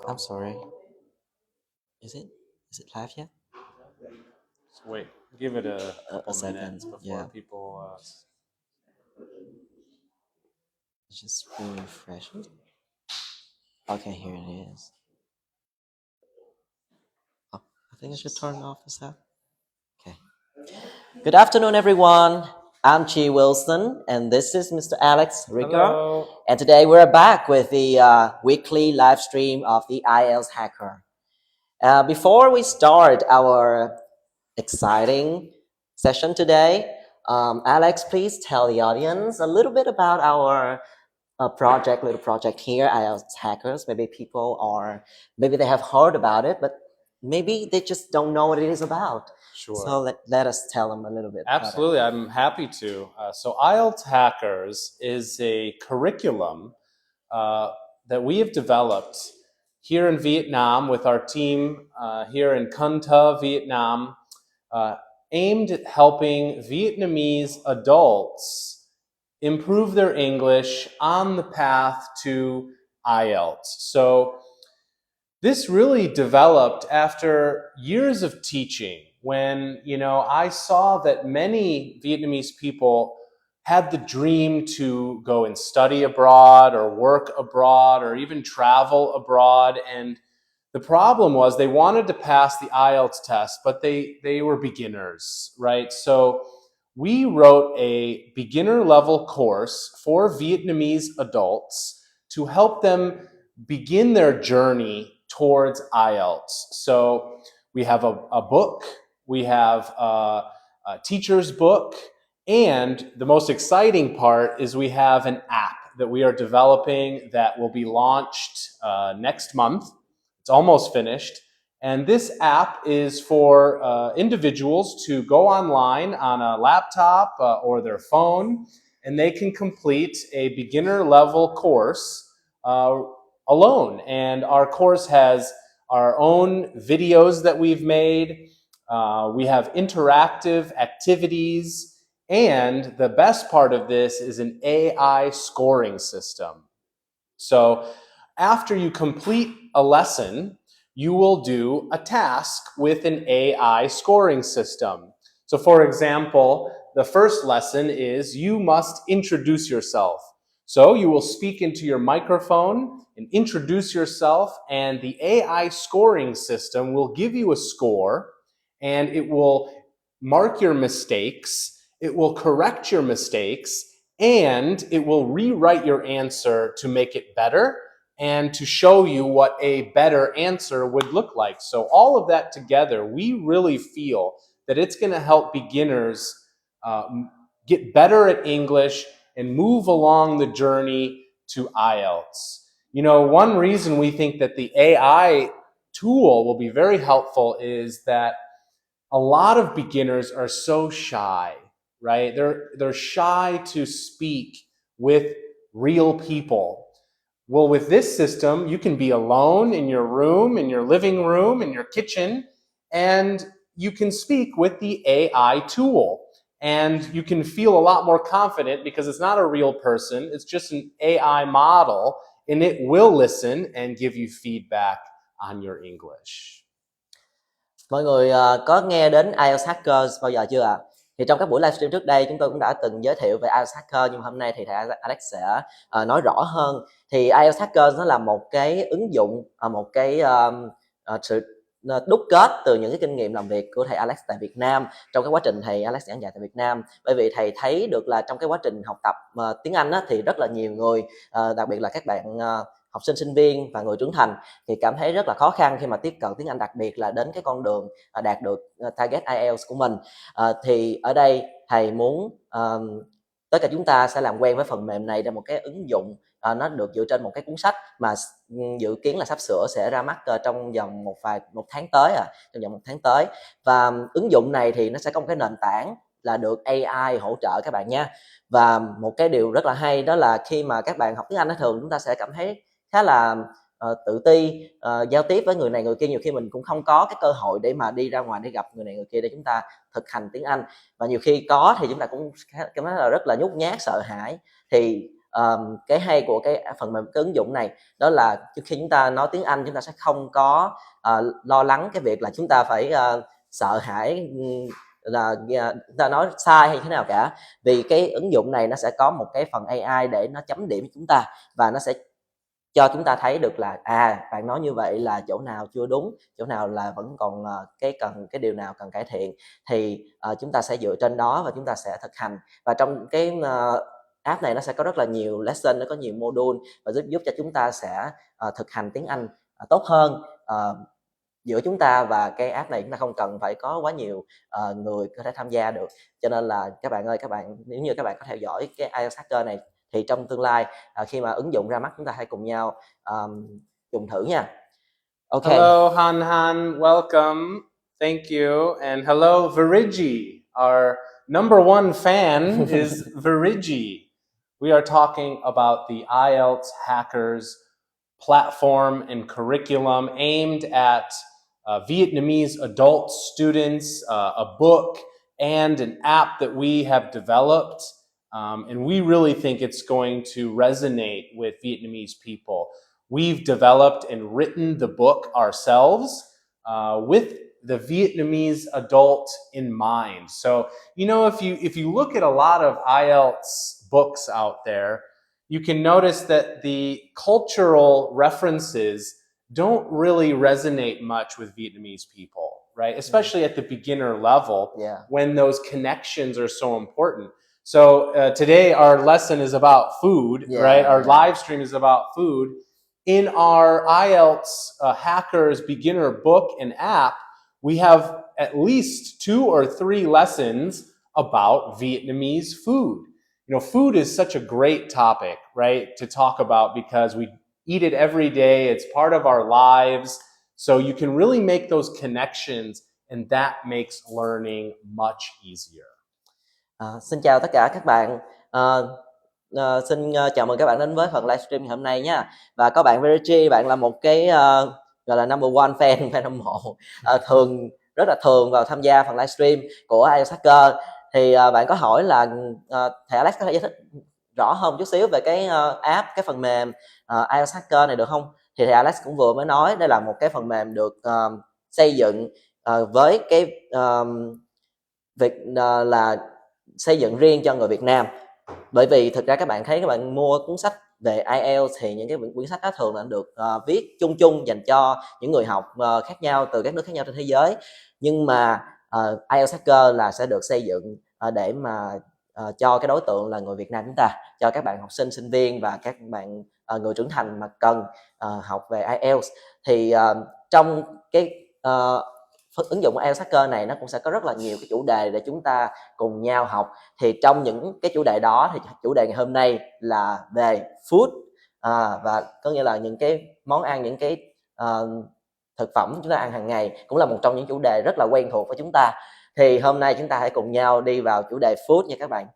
I'm sorry. Is it live yet? So wait, give it a A couple second, minutes before yeah. people. Just refresh it. Okay, here it is. Oh, I think I should turn off the sound. Okay. Good afternoon, everyone. I'm Chi Wilson, and this is Mr. Alex Ricker. Hello. And today we're back with the weekly live stream of the IELTS Hacker. Before we start our exciting session today, Alex, please tell the audience a little bit about our little project here, IELTS Hackers. Maybe they have heard about it, but maybe they just don't know what it is about. Sure. So let us tell them a little bit. Absolutely, I'm happy to. So IELTS Hackers is a curriculum that we have developed here in Vietnam with our team here in Con Th, Vietnam, aimed at helping Vietnamese adults improve their English on the path to IELTS. So this really developed after years of teaching when, I saw that many Vietnamese people had the dream to go and study abroad or work abroad or even travel abroad. And the problem was they wanted to pass the IELTS test, but they were beginners, right? So we wrote a beginner level course for Vietnamese adults to help them begin their journey towards IELTS. So we have a book, we have a teacher's book, and the most exciting part is we have an app that we are developing that will be launched next month. It's almost finished. And this app is for individuals to go online on a laptop or their phone, and they can complete a beginner level course alone. And our course has our own videos that we've made. We have interactive activities. And the best part of this is an AI scoring system. So after you complete a lesson, you will do a task with an AI scoring system. So for example, the first lesson is you must introduce yourself. So you will speak into your microphone and introduce yourself, and the AI scoring system will give you a score, and it will mark your mistakes, it will correct your mistakes, and it will rewrite your answer to make it better and to show you what a better answer would look like. So all of that together, we really feel that it's going to help beginners get better at English and move along the journey to IELTS. One reason we think that the AI tool will be very helpful is that a lot of beginners are so shy, right? They're shy to speak with real people. Well, with this system, you can be alone in your room, in your living room, in your kitchen, and you can speak with the AI tool. And you can feel a lot more confident because it's not a real person, it's just an AI model, and it will listen and give you feedback on your English. Mọi người có nghe đến IELTS Hackers bao giờ chưa ạ? Thì trong các buổi livestream trước đây chúng tôi cũng đã từng giới thiệu về IELTS Hacker, nhưng hôm nay thì thầy Alex sẽ nói rõ hơn. Thì IELTS Hackers nó là một cái ứng dụng, một cái sự đúc kết từ những cái kinh nghiệm làm việc của thầy Alex tại Việt Nam trong cái quá trình thầy Alex giảng dạy tại Việt Nam. Bởi vì thầy thấy được là trong cái quá trình học tập tiếng Anh á, thì rất là nhiều người, đặc biệt là các bạn học sinh, sinh viên và người trưởng thành thì cảm thấy rất là khó khăn khi mà tiếp cận tiếng Anh, đặc biệt là đến cái con đường đạt được target IELTS của mình. Thì ở đây thầy muốn tất cả chúng ta sẽ làm quen với phần mềm này, là một cái ứng dụng nó được dựa trên một cái cuốn sách mà dự kiến là sắp sửa sẽ ra mắt trong vòng một tháng tới, trong vòng 1 tháng tới. Và ứng dụng này thì nó sẽ có một cái nền tảng là được AI hỗ trợ các bạn nha. Và một cái điều rất là hay đó là khi mà các bạn học tiếng Anh thường chúng ta sẽ cảm thấy khá là tự ti, giao tiếp với người này người kia, nhiều khi mình cũng không có cái cơ hội để mà đi ra ngoài để gặp người này người kia để chúng ta thực hành tiếng Anh, và nhiều khi có thì chúng ta cũng cảm thấy là rất là nhút nhát, sợ hãi. Thì cái hay của cái phần mềm, cái ứng dụng này đó là khi chúng ta nói tiếng Anh, chúng ta sẽ không có lo lắng cái việc là chúng ta phải sợ hãi là chúng ta nói sai hay thế nào cả, vì cái ứng dụng này nó sẽ có một cái phần AI để nó chấm điểm cho chúng ta, và nó sẽ cho chúng ta thấy được là bạn nói như vậy là chỗ nào chưa đúng, chỗ nào là vẫn còn cái điều nào cần cải thiện, thì chúng ta sẽ dựa trên đó và chúng ta sẽ thực hành. Và trong cái app này nó sẽ có rất là nhiều lesson, nó có nhiều module và giúp cho chúng ta sẽ thực hành tiếng Anh tốt hơn giữa chúng ta, và cái app này chúng ta không cần phải có quá nhiều người có thể tham gia được. Cho nên là các bạn ơi, nếu như các bạn có theo dõi cái IELTS Hacker này thì trong tương lai khi mà ứng dụng ra mắt, chúng ta hãy cùng nhau dùng thử nha. Okay. Hello, Han, welcome. Thank you. And hello, Virigi. Our number one fan is Virigi. We are talking about the IELTS Hackers platform and curriculum aimed at Vietnamese adult students, a book, and an app that we have developed. And we really think it's going to resonate with Vietnamese people. We've developed and written the book ourselves with the Vietnamese adult in mind. So, if you look at a lot of IELTS books out there, you can notice that the cultural references don't really resonate much with Vietnamese people, right? Especially at the beginner level, when those connections are so important. So today our lesson is about food, right? Our live stream is about food. In our IELTS Hackers beginner book and app, we have at least 2 or 3 lessons about Vietnamese food. Food is such a great topic, right, to talk about because we eat it every day. It's part of our lives. So you can really make those connections, and that makes learning much easier. Xin chào tất cả các bạn. Xin chào mừng các bạn đến với phần livestream ngày hôm nay nha. Và có bạn Virigi, bạn là một cái gọi là number one fan hâm mộ rất là thường vào tham gia phần livestream của IELTS Hacker. Thì bạn có hỏi là thầy Alex có thể giải thích rõ hơn một chút xíu về cái app, cái phần mềm IELTS Hacker này được không? Thì thầy Alex cũng vừa mới nói đây là một cái phần mềm được xây dựng với cái việc là xây dựng riêng cho người Việt Nam. Bởi vì thực ra các bạn thấy, các bạn mua cuốn sách về IELTS thì những cái quyển sách đó thường là được viết chung chung dành cho những người học khác nhau từ các nước khác nhau trên thế giới. Nhưng mà IELTS Hacker là sẽ được xây dựng để mà cho cái đối tượng là người Việt Nam chúng ta, cho các bạn học sinh, sinh viên và các bạn người trưởng thành mà cần học về IELTS. Thì trong cái ứng dụng IELTS Hacker này nó cũng sẽ có rất là nhiều cái chủ đề để chúng ta cùng nhau học. Thì trong những cái chủ đề đó thì chủ đề ngày hôm nay là về food, và có nghĩa là những cái món ăn, những cái thực phẩm chúng ta ăn hàng ngày cũng là một trong những chủ đề rất là quen thuộc với chúng ta. Thì hôm nay chúng ta hãy cùng nhau đi vào chủ đề food nha các bạn.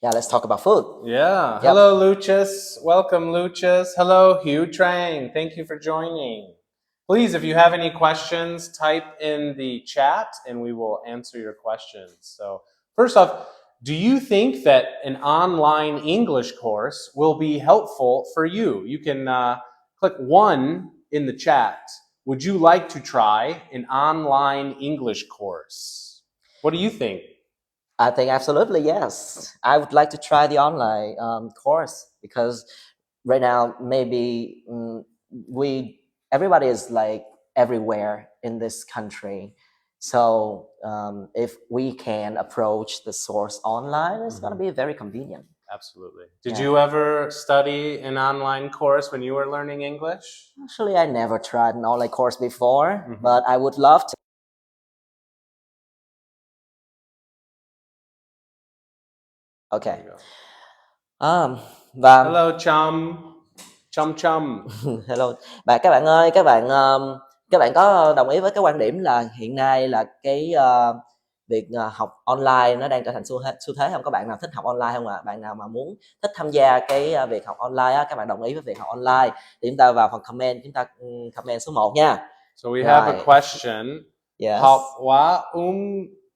Yeah, let's talk about food. Yeah. Yep. Hello, Lucius. Welcome, Lucius. Hello, Hugh Trang. Thank you for joining. Please, if you have any questions, type in the chat and we will answer your questions. So, first off, do you think that an online English course will be helpful for you? You can click 1 in the chat. Would you like to try an online English course? What do you think? I think absolutely yes. I would like to try the online course because right now maybe everybody is like everywhere in this country. So if we can approach the source online, it's going to be very convenient. Absolutely. Did you ever study an online course when you were learning English? Actually, I never tried an online course before, but I would love to. Okay. Và hello Chum. Chum. Hello. Các bạn ơi, các bạn có đồng ý với cái quan điểm là hiện nay là cái việc học online nó đang trở thành xu thế không? Có bạn nào thích học online không ạ? Bạn nào mà muốn thích tham gia cái việc học online á, các bạn đồng ý với việc học online thì chúng ta vào phần comment, chúng ta comment số 1 nha. So we have a question. Yes. Học quá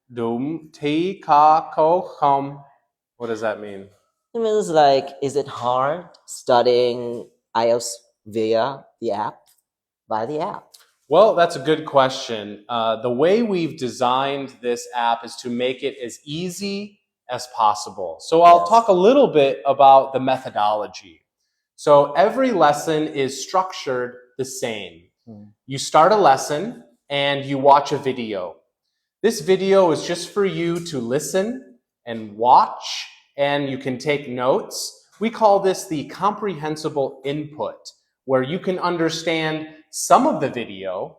đúng thi có không? What does that mean? It means like, is it hard studying IELTS via the app? Via the app. Well, that's a good question. The way we've designed this app is to make it as easy as possible. So I'll Yes. talk a little bit about the methodology. So every lesson is structured the same. You start a lesson and you watch a video. This video is just for you to listen and watch, and you can take notes. We call this the comprehensible input, where you can understand some of the video,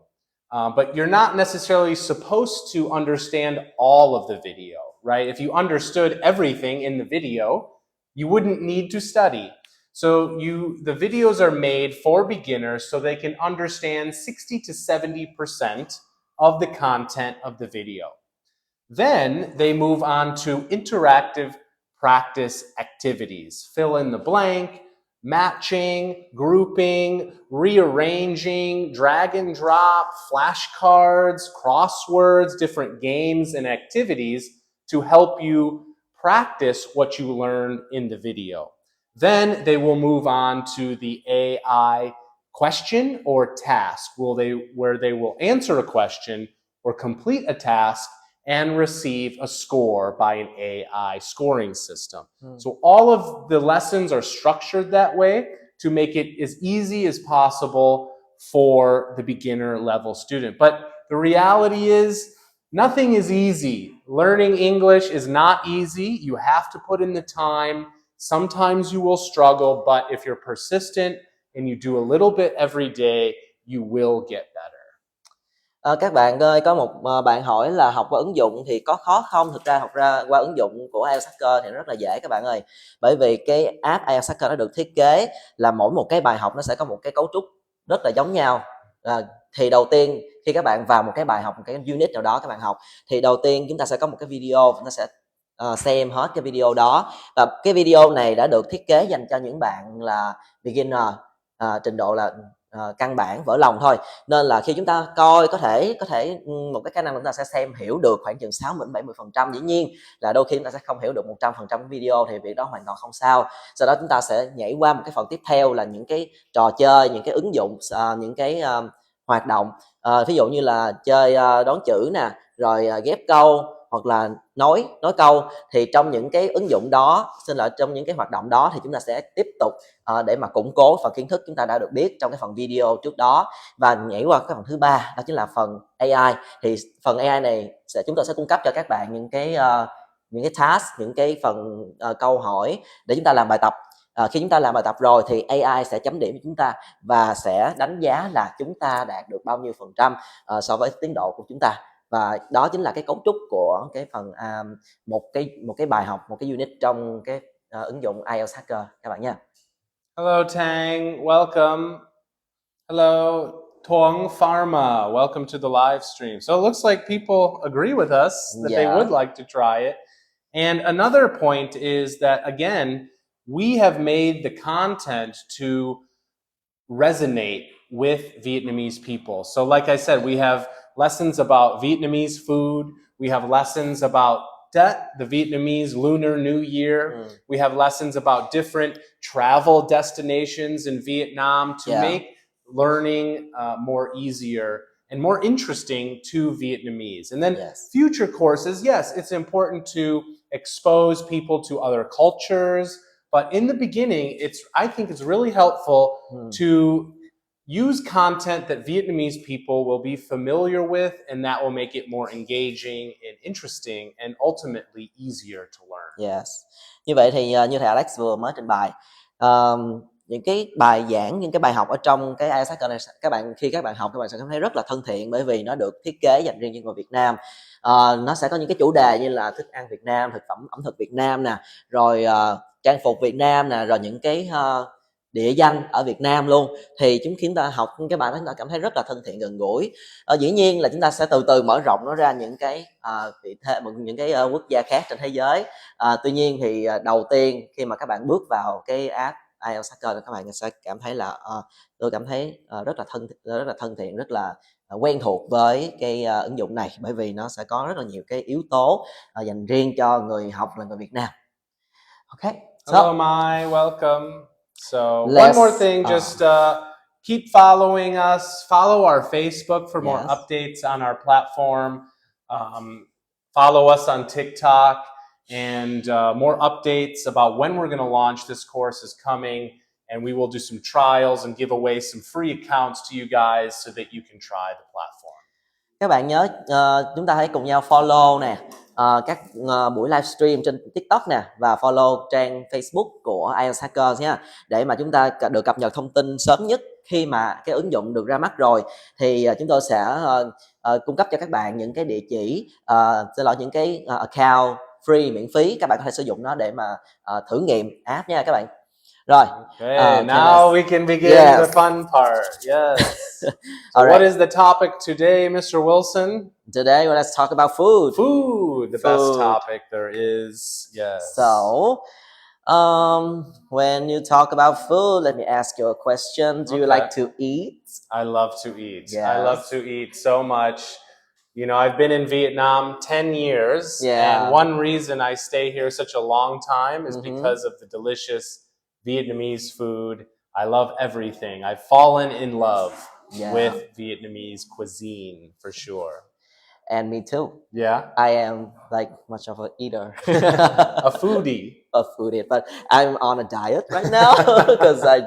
but you're not necessarily supposed to understand all of the video, right? If you understood everything in the video, you wouldn't need to study. So the videos are made for beginners so they can understand 60 to 70% of the content of the video. Then they move on to interactive practice activities. Fill in the blank, matching, grouping, rearranging, drag and drop, flashcards, crosswords, different games and activities to help you practice what you learned in the video. Then they will move on to the AI question or task, where they will answer a question or complete a task and receive a score by an AI scoring system. So all of the lessons are structured that way to make it as easy as possible for the beginner level student. But the reality is, nothing is easy. Learning English is not easy. You have to put in the time. Sometimes you will struggle, but if you're persistent and you do a little bit every day, you will get better. Các bạn ơi, có một bạn hỏi là học qua ứng dụng thì có khó không? Thực ra học ra qua ứng dụng của IELTS Hacker thì nó rất là dễ các bạn ơi. Bởi vì cái app IELTS Hacker nó được thiết kế là mỗi một cái bài học nó sẽ có một cái cấu trúc rất là giống nhau. Thì đầu tiên khi các bạn vào một cái bài học, một cái unit nào đó các bạn học, thì đầu tiên chúng ta sẽ có một cái video, nó sẽ xem hết cái video đó, và cái video này đã được thiết kế dành cho những bạn là beginner, trình độ là căn bản vỡ lòng thôi, nên là khi chúng ta coi có thể một cái khả năng chúng ta sẽ xem hiểu được khoảng chừng 60-70%. Dĩ nhiên là đôi khi chúng ta sẽ không hiểu được 100% video thì việc đó hoàn toàn không sao. Sau đó chúng ta sẽ nhảy qua một cái phần tiếp theo là những cái trò chơi, những cái ứng dụng, những cái hoạt động, ví dụ như là chơi đoán chữ nè, rồi ghép câu hoặc là nói câu. Thì trong những cái ứng dụng đó, trong những cái hoạt động đó thì chúng ta sẽ tiếp tục để mà củng cố phần kiến thức chúng ta đã được biết trong cái phần video trước đó, và nhảy qua cái phần thứ ba, đó chính là phần AI. Thì phần AI này chúng tôi sẽ cung cấp cho các bạn những cái task, những cái phần câu hỏi để chúng ta làm bài tập. Khi chúng ta làm bài tập rồi thì AI sẽ chấm điểm cho chúng ta và sẽ đánh giá là chúng ta đạt được bao nhiêu % so với tiến độ của chúng ta. Và đó chính là cái cấu trúc của cái phần một cái bài học, một cái unit trong cái ứng dụng IELTS Hacker các bạn nha. Hello Tang, welcome. Hello Tuong Pharma, welcome to the live stream. So it looks like people agree with us that they would like to try it. And another point is that, again, we have made the content to resonate with Vietnamese people. So like I said, we have lessons about Vietnamese food. We have lessons about Tet, the Vietnamese Lunar New Year. We have lessons about different travel destinations in Vietnam to make learning more easier and more interesting to Vietnamese. And then future courses, yes, it's important to expose people to other cultures. But in the beginning, I think it's really helpful to use content that Vietnamese people will be familiar with, and that will make it more engaging and interesting and ultimately easier to learn. Yes. Như vậy thì như thầy Alex vừa mới trình bày, những cái bài giảng, những cái bài học ở trong cái IELTS Hacker này, khi các bạn học, các bạn sẽ cảm thấy rất là thân thiện, bởi vì nó được thiết kế dành riêng cho người Việt Nam. Nó sẽ có những cái chủ đề như là thức ăn Việt Nam, thực phẩm ẩm thực Việt Nam nè, rồi trang phục Việt Nam nè, rồi những cái địa danh ở Việt Nam luôn. Thì chúng ta học cái bài đó chúng ta cảm thấy rất là thân thiện, gần gũi. Dĩ nhiên là chúng ta sẽ từ từ mở rộng nó ra những cái những cái quốc gia khác trên thế giới. Tuy nhiên thì đầu tiên khi mà các bạn bước vào cái app IELTS Hacker, các bạn sẽ cảm thấy là tôi cảm thấy rất là thân thiện, rất là quen thuộc với cái ứng dụng này, bởi vì nó sẽ có rất là nhiều cái yếu tố dành riêng cho người học là người Việt Nam. Okay. Hello, Mai. Welcome. So one Let's- more thing, just keep following us. Follow our Facebook for more Yes. updates on our platform. Follow us on TikTok, and more updates about when we're going to launch this course is coming. And we will do some trials and give away some free accounts to you guys so that you can try the platform. Các bạn nhớ chúng ta hãy cùng nhau follow nè các buổi livestream trên TikTok nè, và follow trang Facebook của IELTS Hackers nha, để mà chúng ta được cập nhật thông tin sớm nhất khi mà cái ứng dụng được ra mắt rồi. Thì chúng tôi sẽ cung cấp cho các bạn những cái địa chỉ, những cái account free miễn phí, các bạn có thể sử dụng nó để mà thử nghiệm app nha các bạn. Rồi. Okay, now we can begin the fun part. Yes. So what is the topic today, Mr. Wilson? Today, let's talk about food. Food, the best topic there is. Yes. So, when you talk about food, let me ask you a question. Do you like to eat? I love to eat. Yes. I love to eat so much. You know, I've been in Vietnam 10 years, and one reason I stay here such a long time is because of the delicious Vietnamese food. I love everything. I've fallen in love with Vietnamese cuisine, for sure. And me too. Yeah? I am like much of an eater. A foodie. A foodie, but I'm on a diet right now because I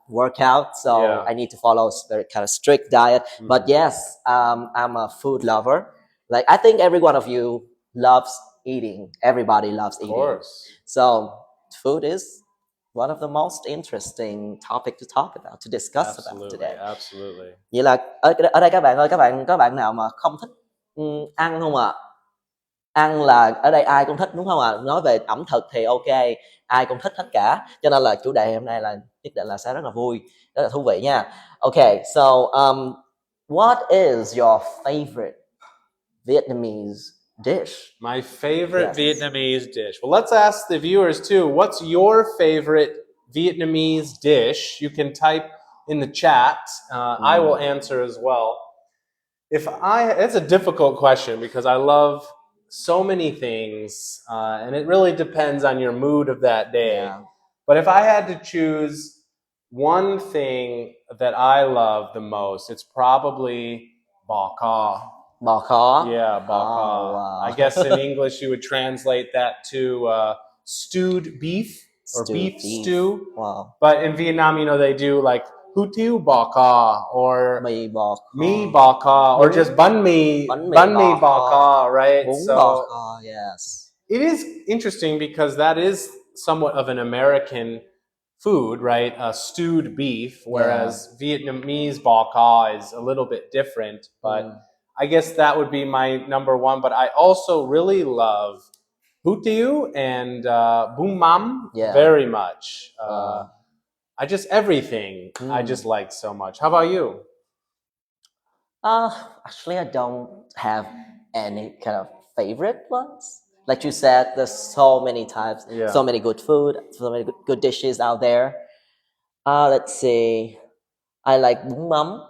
work out, so I need to follow a very kind of strict diet. But yes, I'm a food lover. Like, I think every one of you loves eating. Everybody loves eating. Of course. So food is one of the most interesting topic to talk about, to discuss about today. Absolutely. Vậy là ở đây các bạn ơi, có bạn nào mà không thích ăn không ạ? Ăn là ở đây ai cũng thích đúng không ạ? Nói về ẩm thực thì ok, ai cũng thích hết cả. Cho nên là chủ đề hôm nay là nhất định là sẽ rất là vui, rất là thú vị nha. Okay, so what is your favorite Vietnamese dish? My favorite Vietnamese dish. Well, let's ask the viewers too. What's your favorite Vietnamese dish? You can type in the chat. I will answer as well. It's a difficult question because I love so many things, and it really depends on your mood of that day. Yeah. But if I had to choose one thing that I love the most, it's probably bò kho. Bò kho? Yeah, bò kho. Oh, wow. I guess in English you would translate that to stewed beef or beef stew. Wow. But in Vietnam, you know, they do like hủ tiếu bò kho or mì bò kho or just bánh mì bò kho, right? Bún bò kho, yes. It is interesting because that is somewhat of an American food, right? Stewed beef, whereas Vietnamese bò kho is a little bit different. But I guess that would be my number one. But I also really love hủ tiếu and bún mắm very much. Everything I just like so much. How about you? Actually, I don't have any kind of favorite ones. Like you said, there's so many types, so many good food, so many good dishes out there. Let's see. I like bún mắm.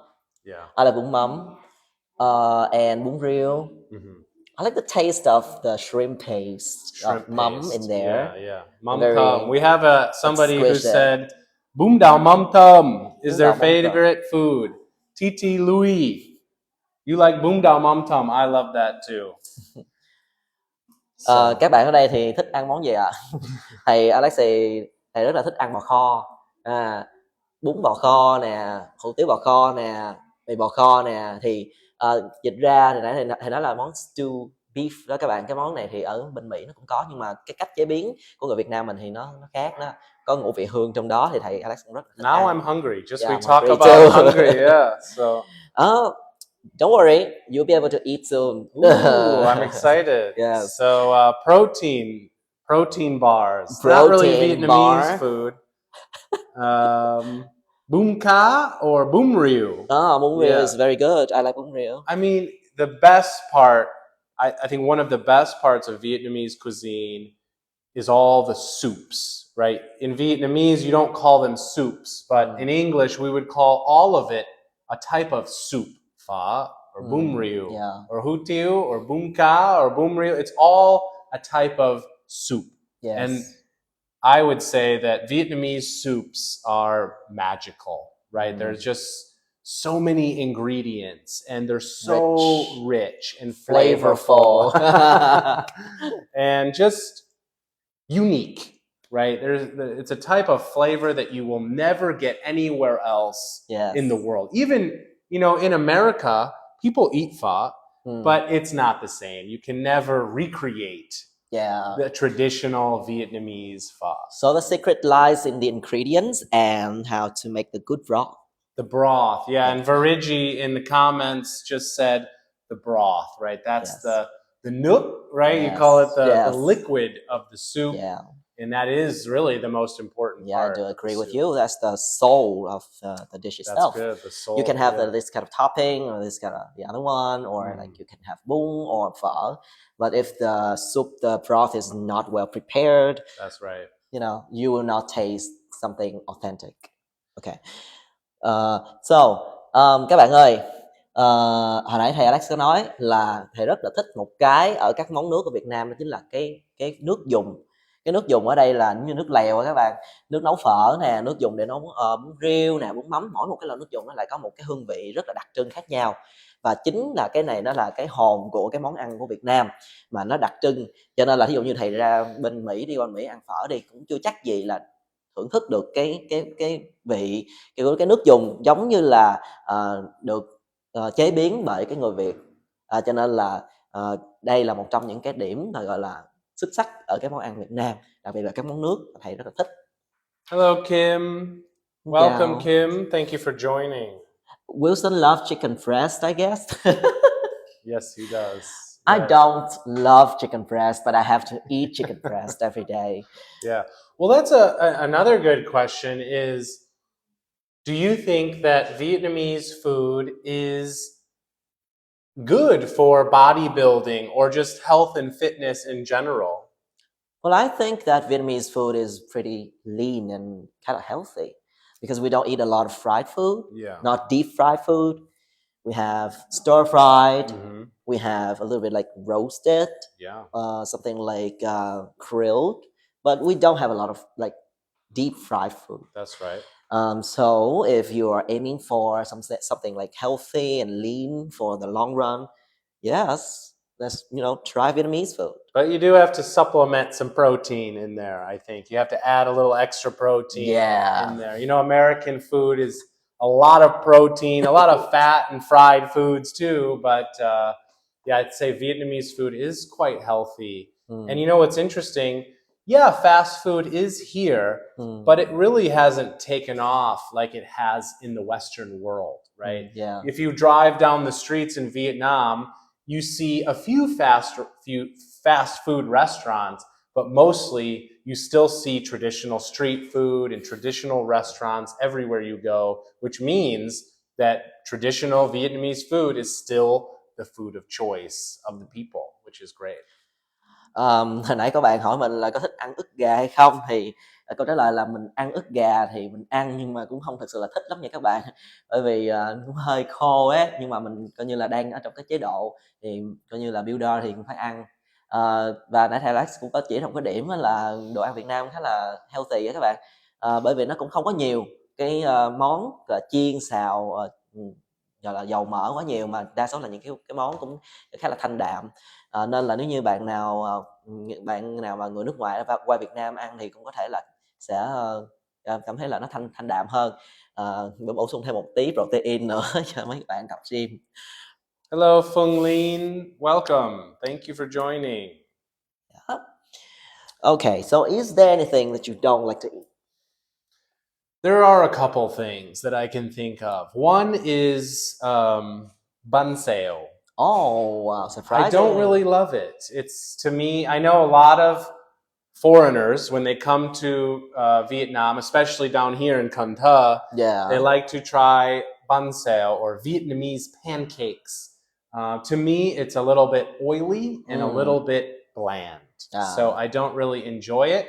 Yeah. I like bún mắm and bún riêu. I like the taste of the shrimp paste, mắm in there. Yeah. Mắm tôm. We have somebody who said bún đào mắm tôm is their favorite food. Titi Louis. You like bún đào mắm tôm? I love that too. Các bạn ở đây thì thích ăn món gì ạ? Thầy Alex thì thầy rất là thích ăn bò kho, bún bò kho nè, hủ tiếu bò kho nè, mì bò kho nè. Thì dịch ra thì nãy thầy nói là món stew beef đó các bạn. Cái món này thì ở bên Mỹ nó cũng có, nhưng mà cái cách chế biến của người Việt Nam mình thì nó khác, nó có ngũ vị hương trong đó. Thì thầy Alex cũng rất là thích Now ăn. I'm hungry. Just we talk about hungry, So. Don't worry, you'll be able to eat soon. Ooh, I'm excited. Yes. So protein bars. Not really Vietnamese food. Bún cá or bún riêu. Bún riêu is very good. I like bún riêu. I mean, the best part, I think one of the best parts of Vietnamese cuisine is all the soups, right? In Vietnamese, you don't call them soups, but in English, we would call all of it a type of soup. Phở or bún riêu or hủ tiếu or bún cá or bún riêu. It's all a type of soup. Yes. And I would say that Vietnamese soups are magical, right? There's just so many ingredients and they're so rich and flavorful and just unique, right? It's a type of flavor that you will never get anywhere else in the world. Even, in America, people eat pho, but it's not the same. You can never recreate the traditional Vietnamese pho. So the secret lies in the ingredients and how to make the good broth. The broth, and Virigi in the comments just said the broth, right? That's the nước, right? You call it the liquid of the soup. Yeah. And that is really the most important part. Yeah, I do agree with you. That's the soul of the dish itself. That's good, the soul. You can have this kind of topping or this kind of the other one, or like you can have bún or phở. But if the soup, the broth is not well prepared, that's right. You will not taste something authentic. Okay. So các bạn ơi, hồi nãy thầy Alex có nói là thầy rất là thích một cái ở các món nước của Việt Nam, đó chính là cái nước dùng. Cái nước dùng ở đây là như nước lèo các bạn, nước nấu phở nè, nước dùng để nấu bún riêu nè, bún mắm. Mỗi một cái loại nước dùng nó lại có một cái hương vị rất là đặc trưng khác nhau, và chính là cái này nó là cái hồn của cái món ăn của Việt Nam mà nó đặc trưng. Cho nên là ví dụ như thầy ra bên Mỹ, đi qua Mỹ ăn phở đi, cũng chưa chắc gì là thưởng thức được cái vị cái nước dùng giống như là được chế biến bởi cái người Việt. Cho nên là đây là một trong những cái điểm mà gọi là xuất sắc ở cái món ăn Việt Nam, đặc biệt là các món nước thầy rất là thích. Hello Kim, welcome Kim, thank you for joining. Wilson loves chicken breast, I guess. Yes, he does. I don't love chicken breast, but I have to eat chicken breast every day. Yeah. Well, that's another good question is, do you think that Vietnamese food is good for bodybuilding or just health and fitness in general? Well, I think that Vietnamese food is pretty lean and kind of healthy because we don't eat a lot of fried food, not deep fried food. We have stir fried. We have a little bit like roasted, something like grilled, but we don't have a lot of like deep fried food. That's right. So if you are aiming for something like healthy and lean for the long run, yes, let's try Vietnamese food. But you do have to supplement some protein in there. I think you have to add a little extra protein in there. American food is a lot of protein, a lot of fat and fried foods too. But I'd say Vietnamese food is quite healthy. And what's interesting? Yeah, fast food is here, but it really hasn't taken off like it has in the Western world, right? If you drive down the streets in Vietnam, you see a few fast food restaurants, but mostly you still see traditional street food and traditional restaurants everywhere you go, which means that traditional Vietnamese food is still the food of choice of the people, which is great. Hồi nãy có bạn hỏi mình là có thích ăn ức gà hay không, thì câu trả lời là mình ăn ức gà thì mình ăn, nhưng mà cũng không thực sự là thích lắm nha các bạn, bởi vì cũng hơi khô á, nhưng mà mình coi như là đang ở trong cái chế độ thì coi như là builder thì cũng phải ăn. Và nãy thầy Alex cũng có chỉ một cái điểm là đồ ăn Việt Nam khá là healthy á các bạn, bởi vì nó cũng không có nhiều cái món chiên xào gọi là dầu mỡ quá nhiều, mà đa số là những cái món cũng khá là thanh đạm. Nên là nếu như bạn nào mà người nước ngoài qua Việt Nam ăn thì cũng có thể là sẽ cảm thấy là nó thanh đạm hơn, bổ sung thêm một tí protein nữa cho mấy bạn tập gym. Hello Phương Linh, welcome. Thank you for joining. Okay, so is there anything that you don't like to eat? There are a couple things that I can think of. One is bun xèo. Oh, wow, surprising. I don't really love it. It's, to me, I know a lot of foreigners, when they come to Vietnam, especially down here in Con Tum, they like to try bun xèo or Vietnamese pancakes. To me, it's a little bit oily and a little bit bland. So I don't really enjoy it.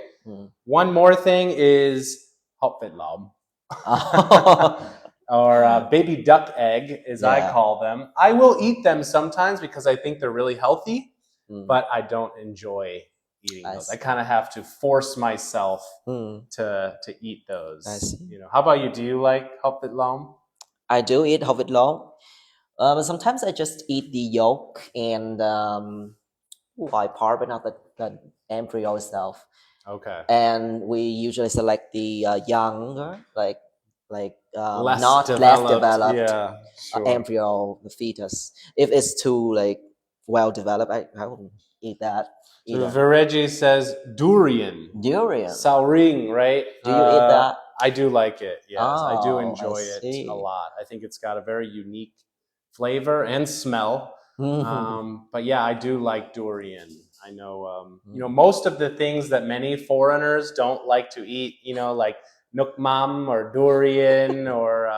One more thing is hot vịt lộn. Or baby duck egg, as I call them. I will eat them sometimes because I think they're really healthy, but I don't enjoy eating I those. I see. kind of have to force myself to eat those. I see. You know, how about you? Do you like hop vịt lông? I do eat hột vịt lộn. But sometimes I just eat the yolk and white part, but not the embryo itself. Okay. And we usually select the younger, like Less less developed Yeah, sure. embryo, the fetus. If it's too like well developed, I wouldn't eat that So either. Vireji says durian. Durian. Sauring, right? Do you eat that? I do like it. Yes, I do Oh, enjoy I it see. a lot. I think it's got a very unique flavor and smell. But yeah, I do like durian. I know, you know, most of the things that many foreigners don't like to eat, you know, like nook mam or durian, or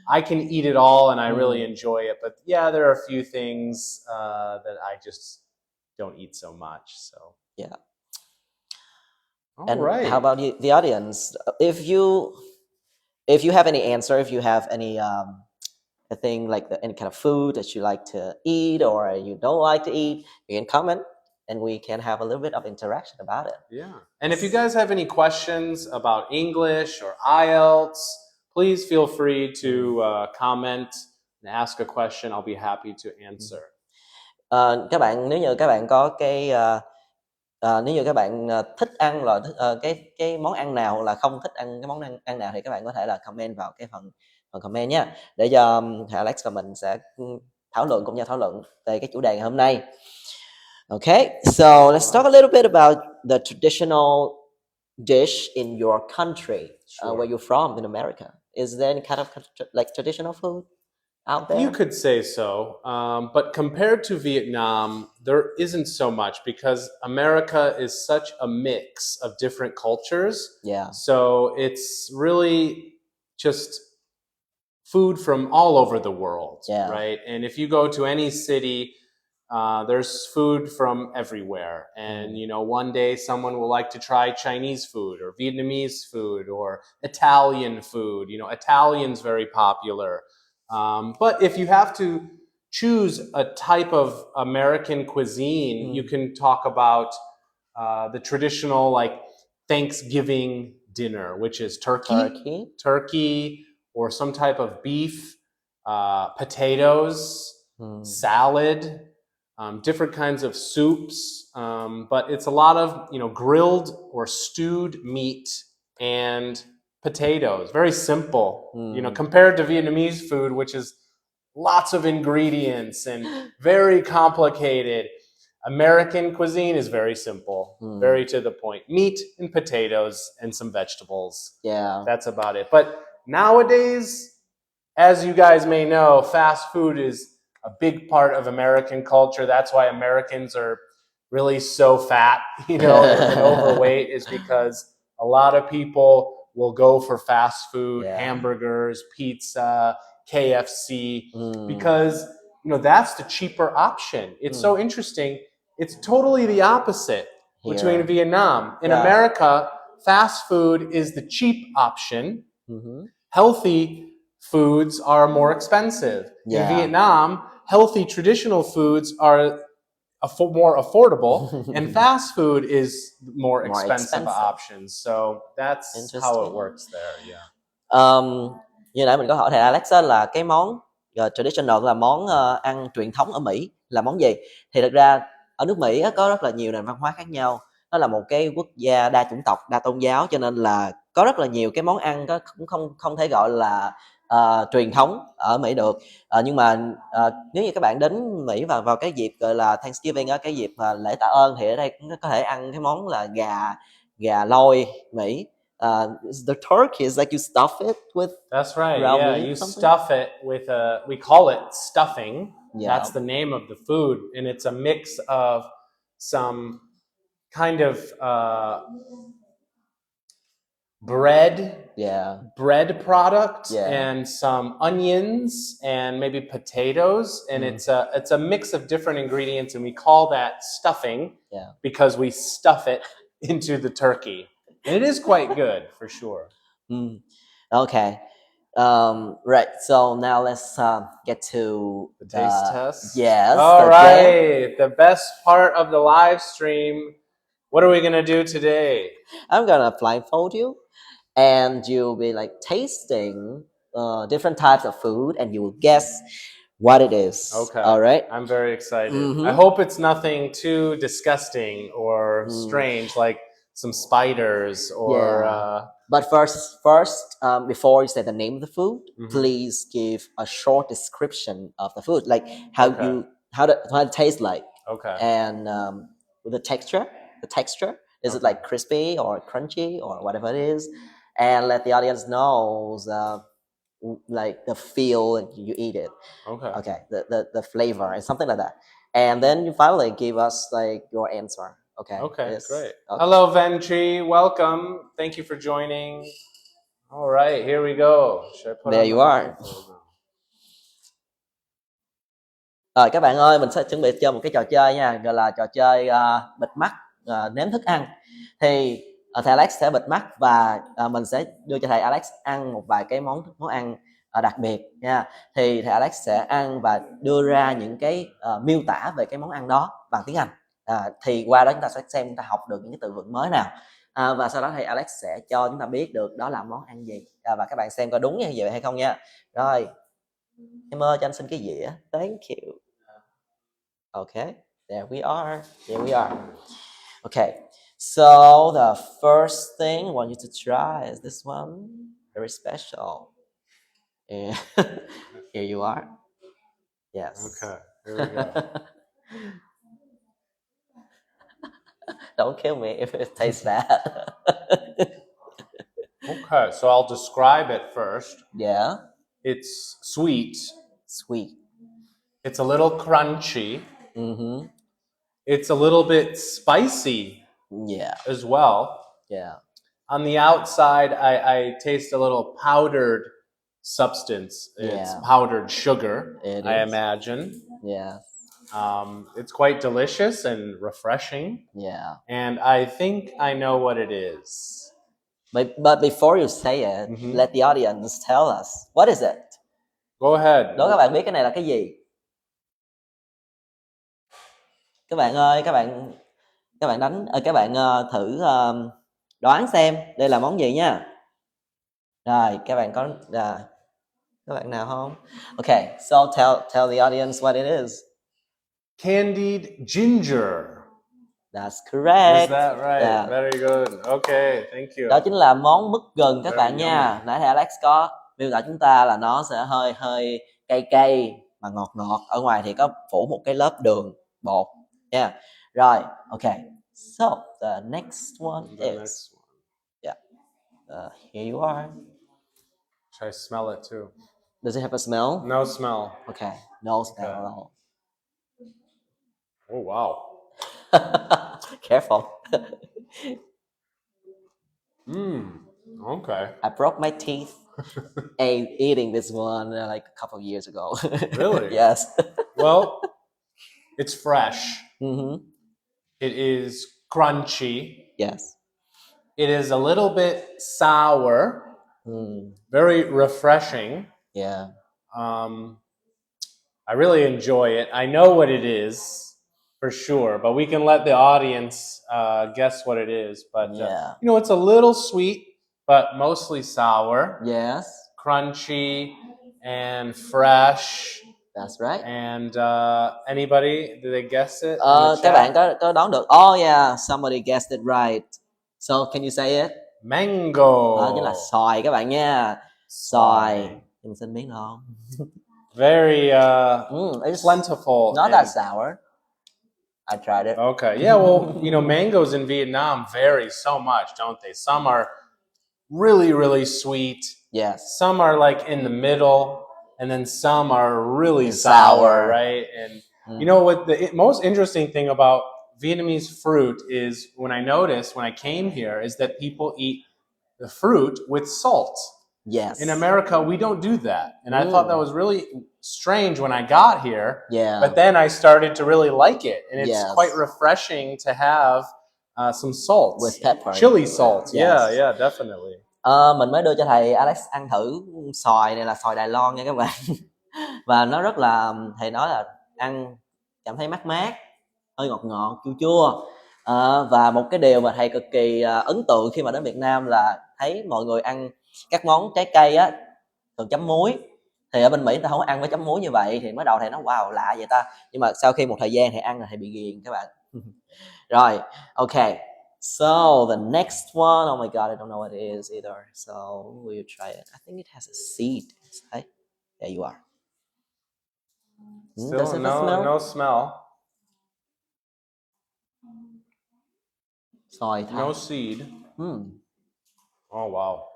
I can eat it all and I really enjoy it. But yeah, there are a few things that I just don't eat so much. So Yeah. all And right. how about you, the audience? If you have any answer, if you have any a thing like any kind of food that you like to eat or you don't like to eat, you can comment and we can have a little bit of interaction about it. Yeah. And if you guys have any questions about English or IELTS, please feel free to comment and ask a question. I'll be happy to answer. Các bạn, nếu như các bạn có cái nếu như các bạn thích ăn loại cái món ăn nào, hoặc là không thích ăn cái món ăn nào, thì các bạn có thể là comment vào cái phần comment nhé, để cho Alex và mình sẽ cùng nhau thảo luận về cái chủ đề ngày hôm nay. Okay, so let's talk a little bit about the traditional dish in your country. Where you're from in America. Is there any kind of like traditional food out there? You could say so, but compared to Vietnam, there isn't so much because America is such a mix of different cultures. Yeah. So it's really just food from all over the world, right? And if you go to any city, there's food from everywhere. And, you know, one day someone will like to try Chinese food or Vietnamese food or Italian food. You know, Italian's very popular. But if you have to choose a type of American cuisine, you can talk about the traditional, like, Thanksgiving dinner, which is turkey, or some type of beef, potatoes, salad, different kinds of soups, but it's a lot of, you know, grilled or stewed meat and potatoes. Very simple, you know, compared to Vietnamese food, which is lots of ingredients and very complicated. American cuisine is very simple, very to the point. Meat and potatoes and some vegetables. Yeah. That's about it. But nowadays, as you guys may know, fast food is a big part of American culture. That's why Americans are really so fat, you know, and overweight, is because a lot of people will go for fast food, hamburgers, pizza, KFC, because, you know, that's the cheaper option. It's so interesting. It's totally the opposite between Vietnam. In America, fast food is the cheap option. Healthy foods are more expensive. In Vietnam, healthy traditional foods are more affordable, and fast food is more expensive options. So that's how it works there. Yeah. Như nãy mình có hỏi thầy Alex là cái món traditional là món ăn truyền thống ở Mỹ là món gì, thì thực ra ở nước Mỹ có rất là nhiều nền văn hóa khác nhau. Nó là một cái quốc gia đa chủng tộc, đa tôn giáo, cho nên là có rất là nhiều cái món ăn cũng không thể gọi là truyền thống ở Mỹ được. Nhưng mà nếu như các bạn đến Mỹ vào cái dịp gọi là Thanksgiving, cái dịp lễ tạ ơn, thì ở đây cũng có thể ăn cái món là gà lôi Mỹ. The turkey is like you stuff it with. That's right. ground Yeah, meat you or something? stuff it with we call it stuffing. Yeah. That's the name of the food, and it's a mix of some kind of bread product and some onions and maybe potatoes, and it's a mix of different ingredients, and we call that stuffing because we stuff it into the turkey, and it is quite good for sure. Okay. Right. So now let's get to the taste test. Yes. All right. The best part of the live stream What are we gonna do today? I'm gonna blindfold you, and you'll be like tasting different types of food, and you will guess what it is. Okay. All right. I'm very excited. Mhm. I hope it's nothing too disgusting or strange, like some spiders or. Yeah. But first, before you say the name of the food, please give a short description of the food, like how Okay. how it tastes like, Okay. and the texture. The texture is it like crispy or crunchy or whatever it is, and let the audience knows like the feel and you eat it. Okay. The flavor and something like that, and then you finally give us like your answer. Okay. Okay, Yes. great. Okay. Hello, Ventry. Welcome. Thank you for joining. All right, here we go. Should I put There on you the are. blindfold now? Rồi các bạn ơi, mình sẽ chuẩn bị chơi một cái trò chơi nha, gọi là trò chơi bịt mắt nếm thức ăn. Thì thầy Alex sẽ bịt mắt và mình sẽ đưa cho thầy Alex ăn một vài cái món ăn đặc biệt nha. Thì thầy Alex sẽ ăn và đưa ra những cái miêu tả về cái món ăn đó bằng tiếng Anh. Thì qua đó chúng ta sẽ xem chúng ta học được những cái từ vựng mới nào. Và sau đó thầy Alex sẽ cho chúng ta biết được đó là món ăn gì, và các bạn xem có đúng như vậy hay không nha. Rồi, em ơi cho anh xin cái dĩa. Thank you. Okay, there we are. Here we are. Okay, so the first thing I want you to try is this one. Very special. And here you are. Yes. Okay, here we go. Don't kill me if it tastes bad. Okay, so I'll describe it first. Yeah. It's sweet. Sweet. It's a little crunchy. Mm-hmm. It's a little bit spicy Yeah. as well. Yeah. On the outside, I taste a little powdered substance. It's Yeah. powdered sugar, It I is. imagine. Yeah. It's quite delicious and refreshing. Yeah. And I think I know what it is. But before you say it, let the audience tell us what is it. Go ahead. Đố các bạn biết cái này là cái gì? Các bạn ơi, các bạn thử đoán xem đây là món gì nha. Rồi, các bạn có các bạn nào không? Okay, so tell the audience what it is. Candied ginger. That's correct. Is that right? Yeah. Very good. Okay, thank you. Đó chính là món mứt gừng các Very bạn nha. Nãy thầy Alex có miêu tả chúng ta là nó sẽ hơi cay cay mà ngọt ngọt. Ở ngoài thì có phủ một cái lớp đường bột nha. Yeah. Rồi, okay. So the next one is yeah. Here you are. Should I smell it too? Does it have a smell? No smell. Okay, no smell at all. Oh wow. Careful. Okay. I broke my teeth eating this one like a couple of years ago. Really? Yes. Well, it's fresh. Mm-hmm. It is crunchy. Yes. It is a little bit sour. Very refreshing. Yeah. I really enjoy it. I know what it is for sure, but we can let the audience guess what it is. But it's a little sweet, but mostly sour. Yes. Crunchy and fresh. That's right. And anybody, did they guess it? Các bạn có đoán được? Oh yeah, somebody guessed it right. So can you say it? Mango. Đó chính là xoài các bạn nha. Xoài. Mình xin miếng không? Very plentiful. Not that sour. I tried it. Okay. Yeah, well, mangoes in Vietnam vary so much, don't they? Some are really, really sweet. Yes. Some are like in the middle, and then some are really sour, right? And what the most interesting thing about Vietnamese fruit is when I came here is that people eat the fruit with salt. Yes. In America, we don't do that. And I thought that was really strange when I got here. Yeah. But then I started to really like it. And it's quite refreshing to have some salt. With pepper. Chili salt. Yes. Yeah, definitely. Mình mới đưa cho thầy Alex ăn thử xoài này, là xoài Đài Loan nha các bạn. Và nó rất là, thầy nói là ăn cảm thấy mát mát, hơi ngọt ngọt, chua chua. Và một cái điều mà thầy cực kỳ ấn tượng khi mà đến Việt Nam là thấy mọi người ăn các món trái cây á thường chấm muối. Thì ở bên Mỹ ta không ăn với chấm muối như vậy, thì mới đầu thầy nói wow lạ vậy ta, nhưng mà sau khi một thời gian thầy ăn là thầy bị ghiền các bạn. Rồi, okay. So the next one, oh my god, I don't know what it is either. So will you try it? I think it has a seed inside. There you are. Does Still it smell? no smell. Xoài No thai. seed. Hmm. Oh wow.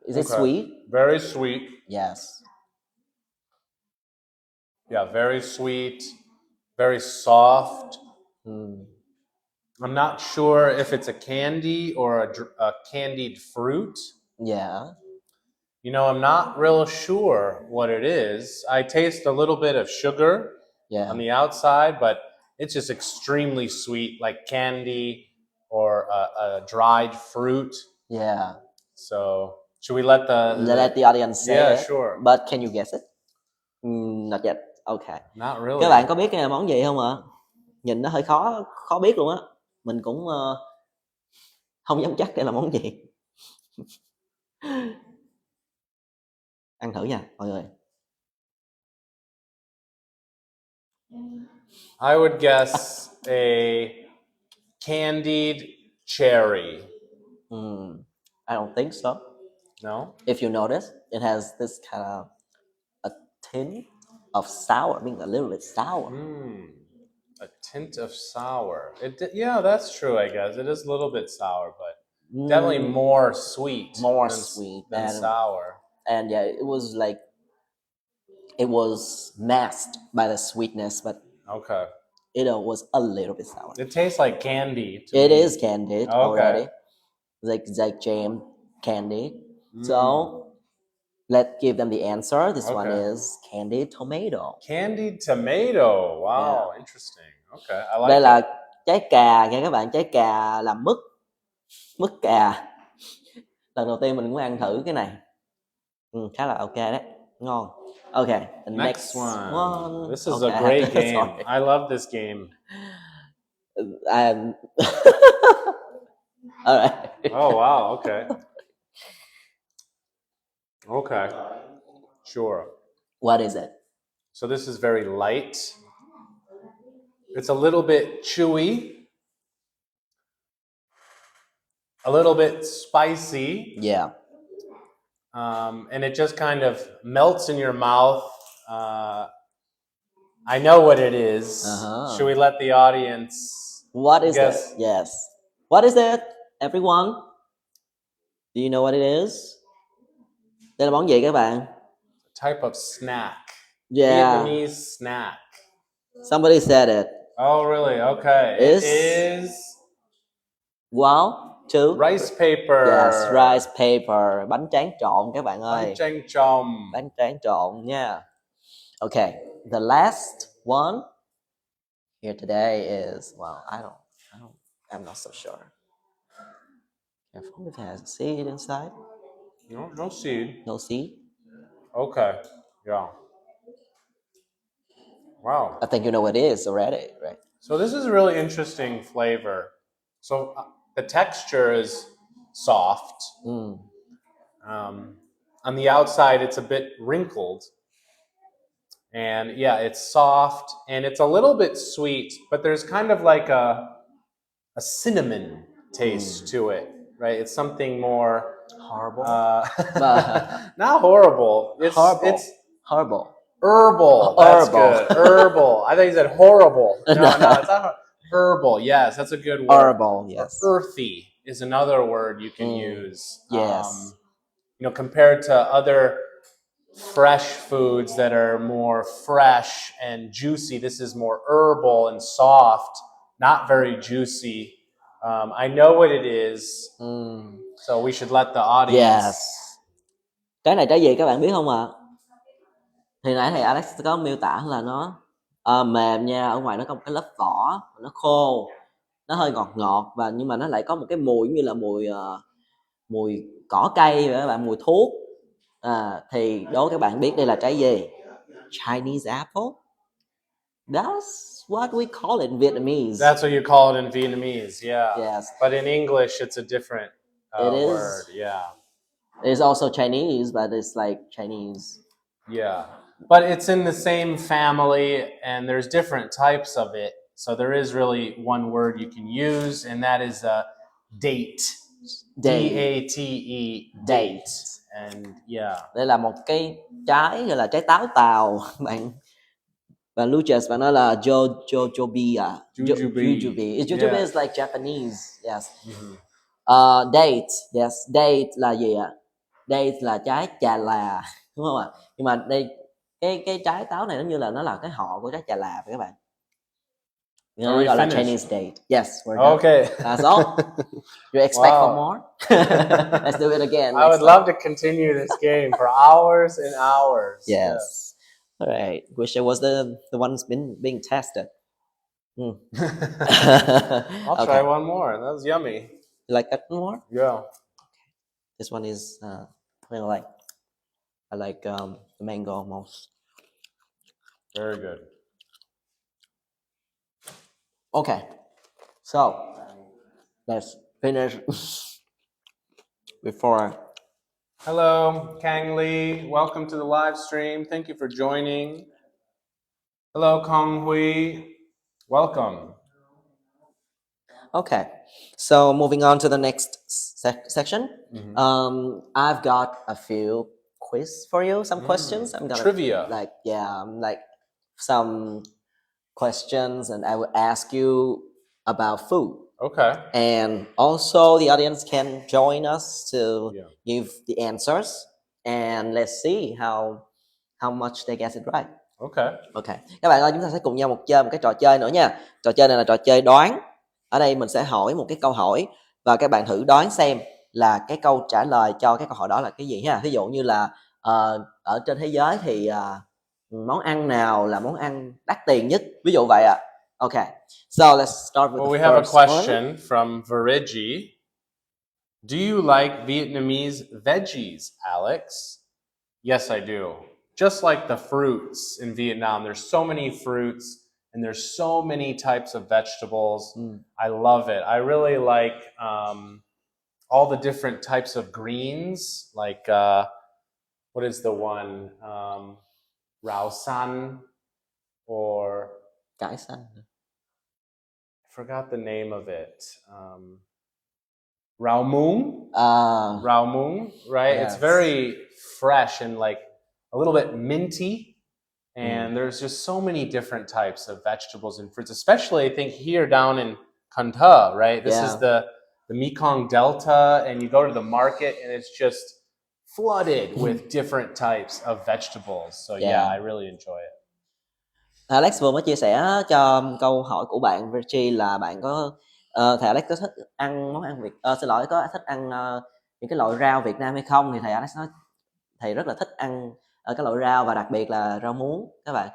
Is it Okay. sweet? Very sweet. Yes. Yeah, very sweet, very soft. I'm not sure if it's a candy or a candied fruit. Yeah. You know, I'm not real sure what it is. I taste a little bit of sugar Yeah. on the outside, but it's just extremely sweet, like candy or a dried fruit. Yeah. So, should we let Let the audience say Yeah, it. sure. But can you guess it? Not yet. Okay. Not really. Các bạn có biết cái là món gì không ạ? Nhìn nó hơi khó biết luôn á. Mình cũng không dám chắc đây là món gì. Ăn thử nha mọi người. I would guess a candied cherry. I don't think so. No? If you notice, it has this kind of a tint of sour, being a little bit sour. A tint of sour. Yeah, that's true, I guess. It is a little bit sour, but definitely more sweet. More than, sweet than sour. And yeah, it was masked by the sweetness, but Okay. it was a little bit sour. It tastes like candy to It me. is candied already, like jam candy. So let's give them the answer. This one is candied tomato. Candied tomato. Wow, interesting. Okay, I like Đây it. là trái cà nha các bạn, trái cà làm mứt cà. Lần đầu tiên mình cũng ăn thử cái này. Khá là ok đấy, ngon. Okay, the next one. This is a great game. I love this game. All right. Oh wow, okay. Okay. Sure. What is it? So this is very light. It's a little bit chewy. A little bit spicy. Yeah. And it just kind of melts in your mouth. I know what it is. Should we let the audience What is guess? it? Yes. What is it? Everyone? Do you know what it is? Đây là món gì các bạn? A type of snack. Yeah. Vietnamese snack. Somebody said it. Oh, really? Okay. It is 1, 2. rice paper. Yes, rice paper. Bánh tráng trộn các bạn ơi. Bánh tráng trộn. Bánh tráng trộn nha. Okay, the last one here today is, well, I'm not so sure. Careful, it has a seed inside. No seed. No seed. Okay. Yeah. Wow. I think you know what it is already, right? So this is a really interesting flavor. So the texture is soft. On the outside, it's a bit wrinkled. And yeah, it's soft and it's a little bit sweet, but there's kind of like a cinnamon taste to it, right? It's something more horrible. Not horrible. It's horrible. Herbal. That's good. Herbal. I think you said horrible. No, it's not herbal. Yes, that's a good word. Herbal. Yes. Earthy is another word you can use. Yes. Compared to other fresh foods that are more fresh and juicy, this is more herbal and soft, not very juicy. I know what it is, so we should let the audience. Yes. Cái này trái gì các bạn biết không ạ? Thì nãy thầy Alex có miêu tả là nó mềm nha, ở ngoài nó có một cái lớp vỏ, nó khô, nó hơi ngọt và nhưng mà nó lại có một cái mùi như là mùi cỏ cây vậy các bạn, mùi thuốc. Thì đố các bạn biết đây là trái gì? Chinese apple? That's what we call it in Vietnamese. That's what you call it in Vietnamese, yeah. Yes. But in English, it's a different It is. word, yeah. It's also Chinese, but it's like Chinese. Yeah. But it's in the same family, and there's different types of it. So there is really one word you can use, and that is date. D-A-T-E, date. And yeah. Đây là một cái trái gọi là trái táo tàu bạn. Và Lucas bạn nói là jojobi à? Jujube. Jujube is like Japanese. Yes. Date. Yes. Date là gì ạ? Date là trái trà là, đúng không ạ? Nhưng mà đây cái trái táo này nó là cái họ của trái trà là các bạn. Nó gọi là Chinese date. Yes, we're done. Okay. That's all. You expect for more? Let's do it again. I would love to continue this game for hours and hours. Yes. All right. Wish I was the ones being tested. I'll try one more. That was yummy. You like that more? Yeah. This one is I like the mango most. Very good. Okay. So let's finish before. Hello, Kang Lee. Welcome to the live stream. Thank you for joining. Hello, Kong Hui. Welcome. Okay. So moving on to the next section. I've got a few quiz for you. Some questions. I'm gonna trivia. Like some questions, and I will ask you about food. Okay. And also the audience can join us to give the answers, and let's see how much they get it right. Okay. Okay. Các bạn ơi, chúng ta sẽ cùng nhau chơi một cái trò chơi nữa nha. Trò chơi này là trò chơi đoán. Ở đây mình sẽ hỏi một cái câu hỏi và các bạn thử đoán xem là cái câu trả lời cho cái câu hỏi đó là cái gì ha. Ví dụ như là ở trên thế giới thì món ăn nào là món ăn đắt tiền nhất, ví dụ vậy ạ. Okay, so let's start with we the have a first question one. from Virigi. Do you like Vietnamese veggies, Alex? Yes, I do. Just like the fruits in Vietnam, there's so many fruits and there's so many types of vegetables. I love it. I really like all the different types of greens, like what is the one? Rau san or Cải xanh. I forgot the name of it. Rau muống. Rau muống, right? Yes. It's very fresh and like a little bit minty. And there's just so many different types of vegetables and fruits, especially I think here down in Cần Thơ, right? This is the Mekong Delta, and you go to the market and it's just flooded with different types of vegetables. So yeah, I really enjoy it. Alex vừa mới chia sẻ cho câu hỏi của bạn Virgie là bạn có thầy Alex có thích ăn món ăn có thích ăn những cái loại rau Việt Nam hay không, thì thầy Alex nói thầy rất là thích ăn các loại rau và đặc biệt là rau muống các bạn,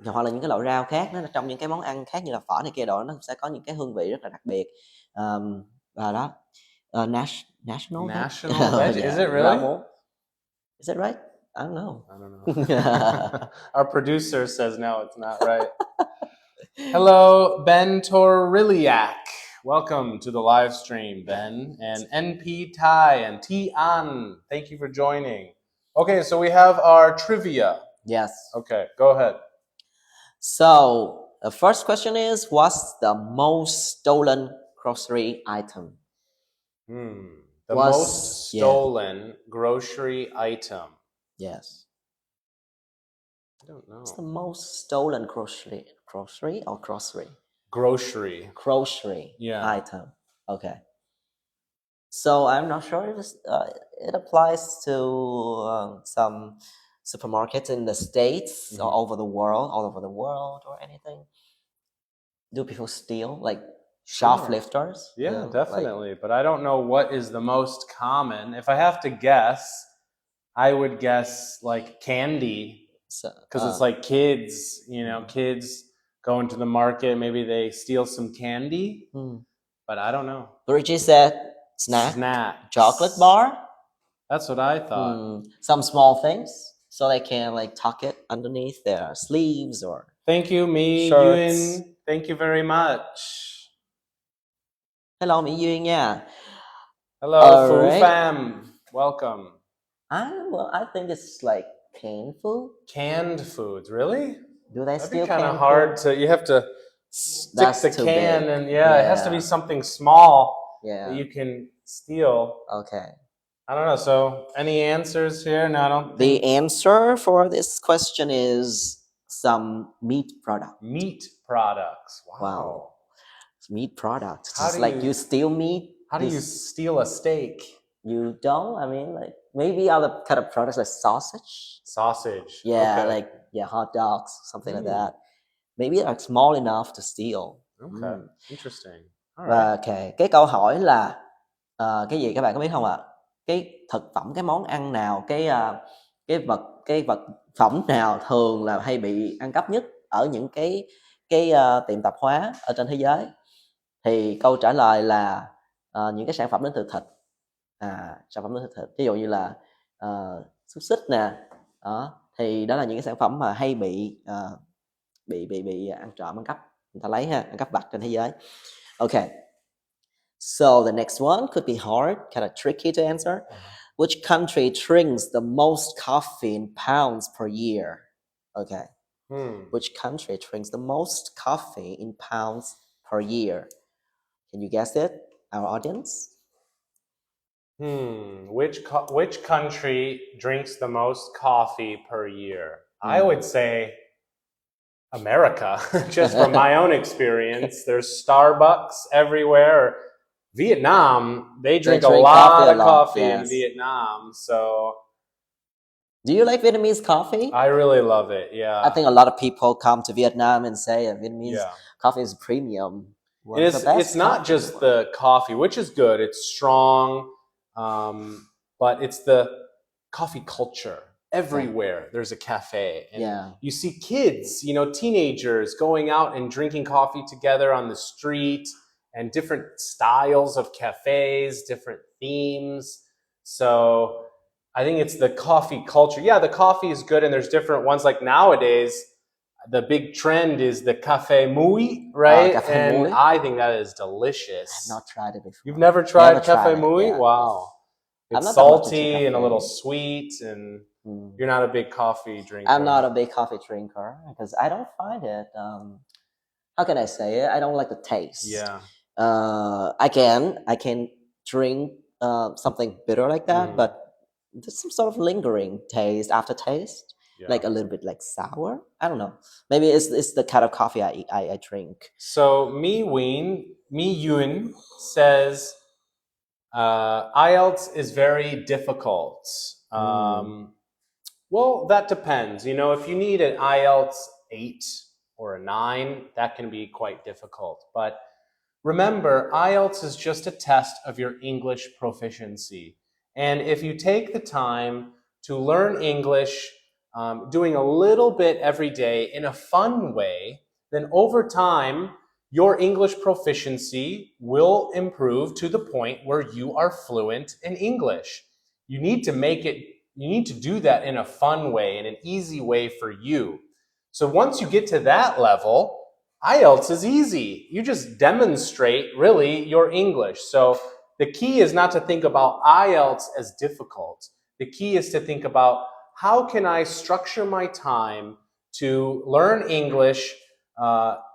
hoặc là những cái loại rau khác nó trong những cái món ăn khác như là phở này kia đó, nó sẽ có những cái hương vị rất là đặc biệt, và đó national veg. Is it really? Is it right? I don't know. Our producer says no, it's not right. Hello, Ben Toriliak. Welcome to the live stream, Ben. And NP Tai and T An. Thank you for joining. Okay, so we have our trivia. Yes. Okay, go ahead. So the first question is, what's the most stolen grocery item? The most stolen grocery item. Yes. I don't know. What's the most stolen grocery or grocery? Grocery item. Okay. So I'm not sure if it applies to some supermarkets in the States or all over the world or anything. Do people steal, like shoplifters? Yeah, definitely. But I don't know what is the most common. If I have to guess, I would guess like candy, because it's like kids, kids go into the market, maybe they steal some candy, but I don't know. Bridget said snack. Chocolate bar. That's what I thought. Some small things, so they can like tuck it underneath their sleeves or Thank you, Mi shirts. Yuen. Thank you very much. Hello Mỹ Duyên nha. Hello, Fu Alright. Pham. Welcome. I think it's like canned food. Canned foods, really? Do they That'd still be kind of canned hard food? to. You have to stick That's the too can, big. and it has to be Yeah. something small that Yeah. you can steal. Okay. I don't know. So, any answers here? No, I don't The think. answer for this question is some meat product. Meat products. Wow. Wow. Meat products. How It's do like you- you steal meat. How do you steal a steak? You don't? I mean, like maybe other kind of products like sausage. Sausage. Yeah, Okay. hot dogs, something like that. Maybe like small enough to steal. Okay. Interesting. All Và right. cái câu hỏi là cái gì các bạn có biết không ạ? Cái thực phẩm, cái món ăn nào, cái vật phẩm nào thường là hay bị ăn cắp nhất ở những cái tiệm tạp hóa ở trên thế giới? Thì câu trả lời là những cái sản phẩm đến từ thịt. Sản phẩm đến từ thịt. Ví dụ như là xúc xích nè, đó, thì đó là những cái sản phẩm mà hay bị ăn trộm, ăn cắp, người ta lấy ăn cắp vặt trên thế giới. Okay. So the next one could be hard, kind of tricky to answer. Which country drinks the most coffee in pounds per year? Okay. Which country drinks the most coffee in pounds per year? Can you guess it, our audience? Which country drinks the most coffee per year? I would say America, just from my own experience. There's Starbucks everywhere. Vietnam, they drink a lot of coffee in Vietnam. So, do you like Vietnamese coffee? I really love it. Yeah, I think a lot of people come to Vietnam and say Vietnamese coffee is premium. It's not just the coffee, which is good. It's strong, but it's the coffee culture. Everywhere there's a cafe, and you see kids, teenagers going out and drinking coffee together on the street, and different styles of cafes, different themes. So I think it's the coffee culture. Yeah, the coffee is good, and there's different ones. Like nowadays, the big trend is the cafe mouille, right? And I think that is delicious. I've not tried it before. You've never tried cafe mouille? Yeah. Wow. It's salty and a little sweet, and you're not a big coffee drinker. I'm not a big coffee drinker because I don't find it. How can I say it? I don't like the taste. Yeah. I can drink something bitter like that, but there's some sort of lingering taste, aftertaste, like a little bit like sour. I don't know. Maybe it's the kind of coffee I drink. So Mi Yuen says IELTS is very difficult. Well, that depends. If you need an IELTS 8 or a 9, that can be quite difficult. But remember, IELTS is just a test of your English proficiency. And if you take the time to learn English, doing a little bit every day in a fun way, then over time, your English proficiency will improve to the point where you are fluent in English. You need to do that in a fun way, in an easy way for you. So once you get to that level, IELTS is easy. You just demonstrate really your English. So the key is not to think about IELTS as difficult. The key is to think about how can I structure my time to learn English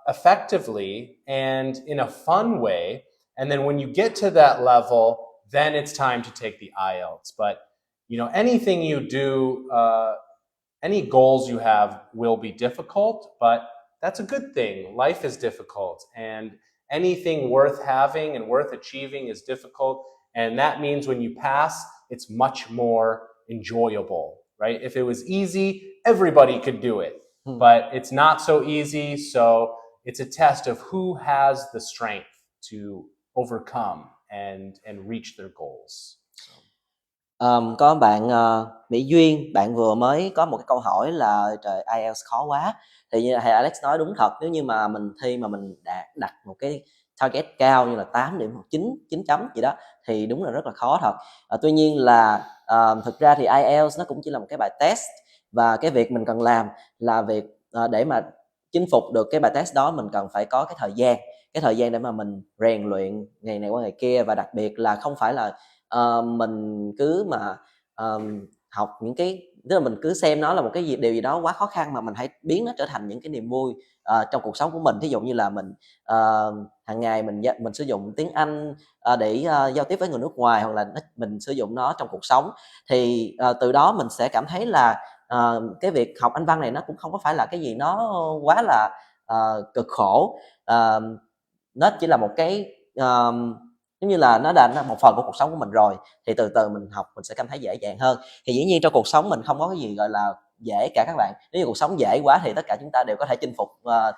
effectively and in a fun way. And then when you get to that level, then it's time to take the IELTS. But anything you do, any goals you have will be difficult, but that's a good thing. Life is difficult, and anything worth having and worth achieving is difficult. And that means when you pass, it's much more enjoyable, right? If it was easy, everybody could do it, but it's not so easy. So it's a test of who has the strength to overcome and reach their goals. Có bạn Mỹ Duyên, bạn vừa mới có một cái câu hỏi là trời IELTS khó quá. Thì như thầy Alex nói đúng thật, nếu như mà mình thi mà mình đặt một cái target cao như là 8 điểm hoặc 9 chấm gì đó thì đúng là rất là khó thật. Tuy nhiên là thực ra thì IELTS nó cũng chỉ là một cái bài test, và cái việc mình cần làm là việc để mà chinh phục được cái bài test đó, mình cần phải có cái thời gian để mà mình rèn luyện ngày này qua ngày kia, và đặc biệt là không phải là mình cứ mà học những cái, tức là mình cứ xem nó là một cái điều gì đó quá khó khăn, mà mình hãy biến nó trở thành những cái niềm vui trong cuộc sống của mình. Thí dụ như là mình hàng ngày mình sử dụng tiếng Anh để giao tiếp với người nước ngoài, hoặc là mình sử dụng nó trong cuộc sống, thì từ đó mình sẽ cảm thấy là cái việc học Anh văn này nó cũng không có phải là cái gì nó quá là cực khổ. Nó chỉ là một cái giống như là nó đã là một phần của cuộc sống của mình rồi, thì từ từ mình học mình sẽ cảm thấy dễ dàng hơn. Thì dĩ nhiên trong cuộc sống mình không có cái gì gọi là dễ cả các bạn. Nếu như cuộc sống dễ quá thì tất cả chúng ta đều có thể chinh phục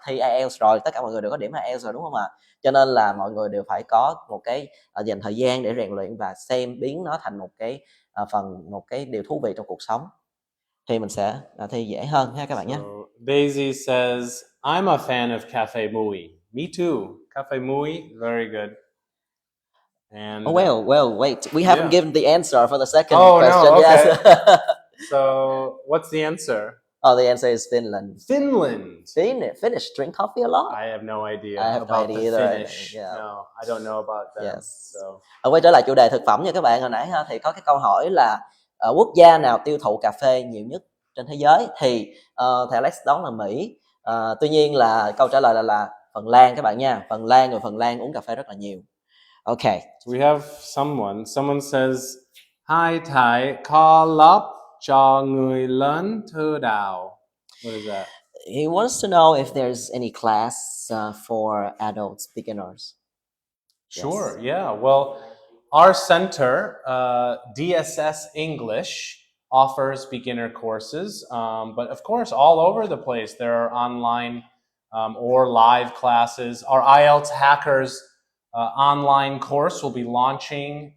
thi IELTS rồi, tất cả mọi người đều có điểm IELTS rồi, đúng không ạ? Cho nên là mọi người đều phải có một cái dành thời gian để rèn luyện và biến nó thành một cái một cái điều thú vị trong cuộc sống, thì mình sẽ thi dễ hơn ha các bạn nhé. So Daisy says, I'm a fan of Cafe Mui. Me too. Cafe Mui, very good. And Oh, well, wait. We haven't given the answer for the second question. No, okay. Yes. So what's the answer? Oh, the answer is Finland. Finland. Finnish drink coffee a lot. I have no idea I have no about idea the either. Finnish. Yeah. No, I don't know about them. Yes. So. Quay trở lại chủ đề thực phẩm nha các bạn. Hồi nãy thì có cái câu hỏi là quốc gia nào tiêu thụ cà phê nhiều nhất trên thế giới, thì thầy Alex đoán là Mỹ. Tuy nhiên là câu trả lời là Phần Lan các bạn nha. Phần Lan uống cà phê rất là nhiều. Okay. We have someone. Someone says, Hi Thai, có lớp cho người lớn thư đào. What is that? He wants to know if there's any class for adults, beginners. Sure, Yes. yeah. Well, our center, DSS English, offers beginner courses, but of course, all over the place, there are online or live classes. Our IELTS Hackers online course will be launching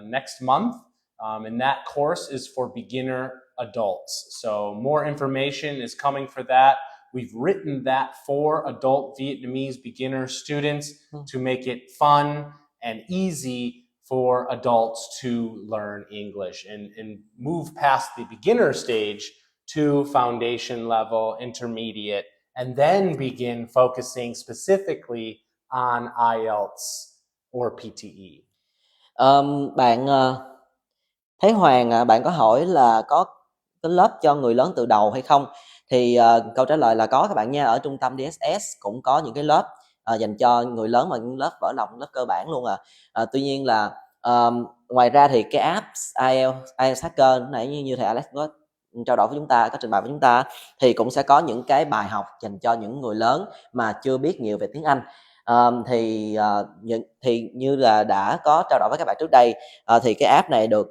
next month, and that course is for beginner adults. So more information is coming for that. We've written that for adult Vietnamese beginner students to make it fun and easy for adults to learn English and move past the beginner stage to foundation level, intermediate, and then begin focusing specifically on IELTS or PTE. Bạn Thấy Hoàng bạn có hỏi là có cái lớp cho người lớn từ đầu hay không? Thì câu trả lời là có các bạn nha. Ở trung tâm DSS cũng có những cái lớp dành cho người lớn, mà những lớp vỡ lòng, lớp cơ bản luôn tuy nhiên là ngoài ra thì cái app IELTS Hacker nãy như thầy Alex có trao đổi với chúng ta, có trình bày với chúng ta, thì cũng sẽ có những cái bài học dành cho những người lớn mà chưa biết nhiều về tiếng Anh. Thì như là đã có trao đổi với các bạn trước đây, thì cái app này được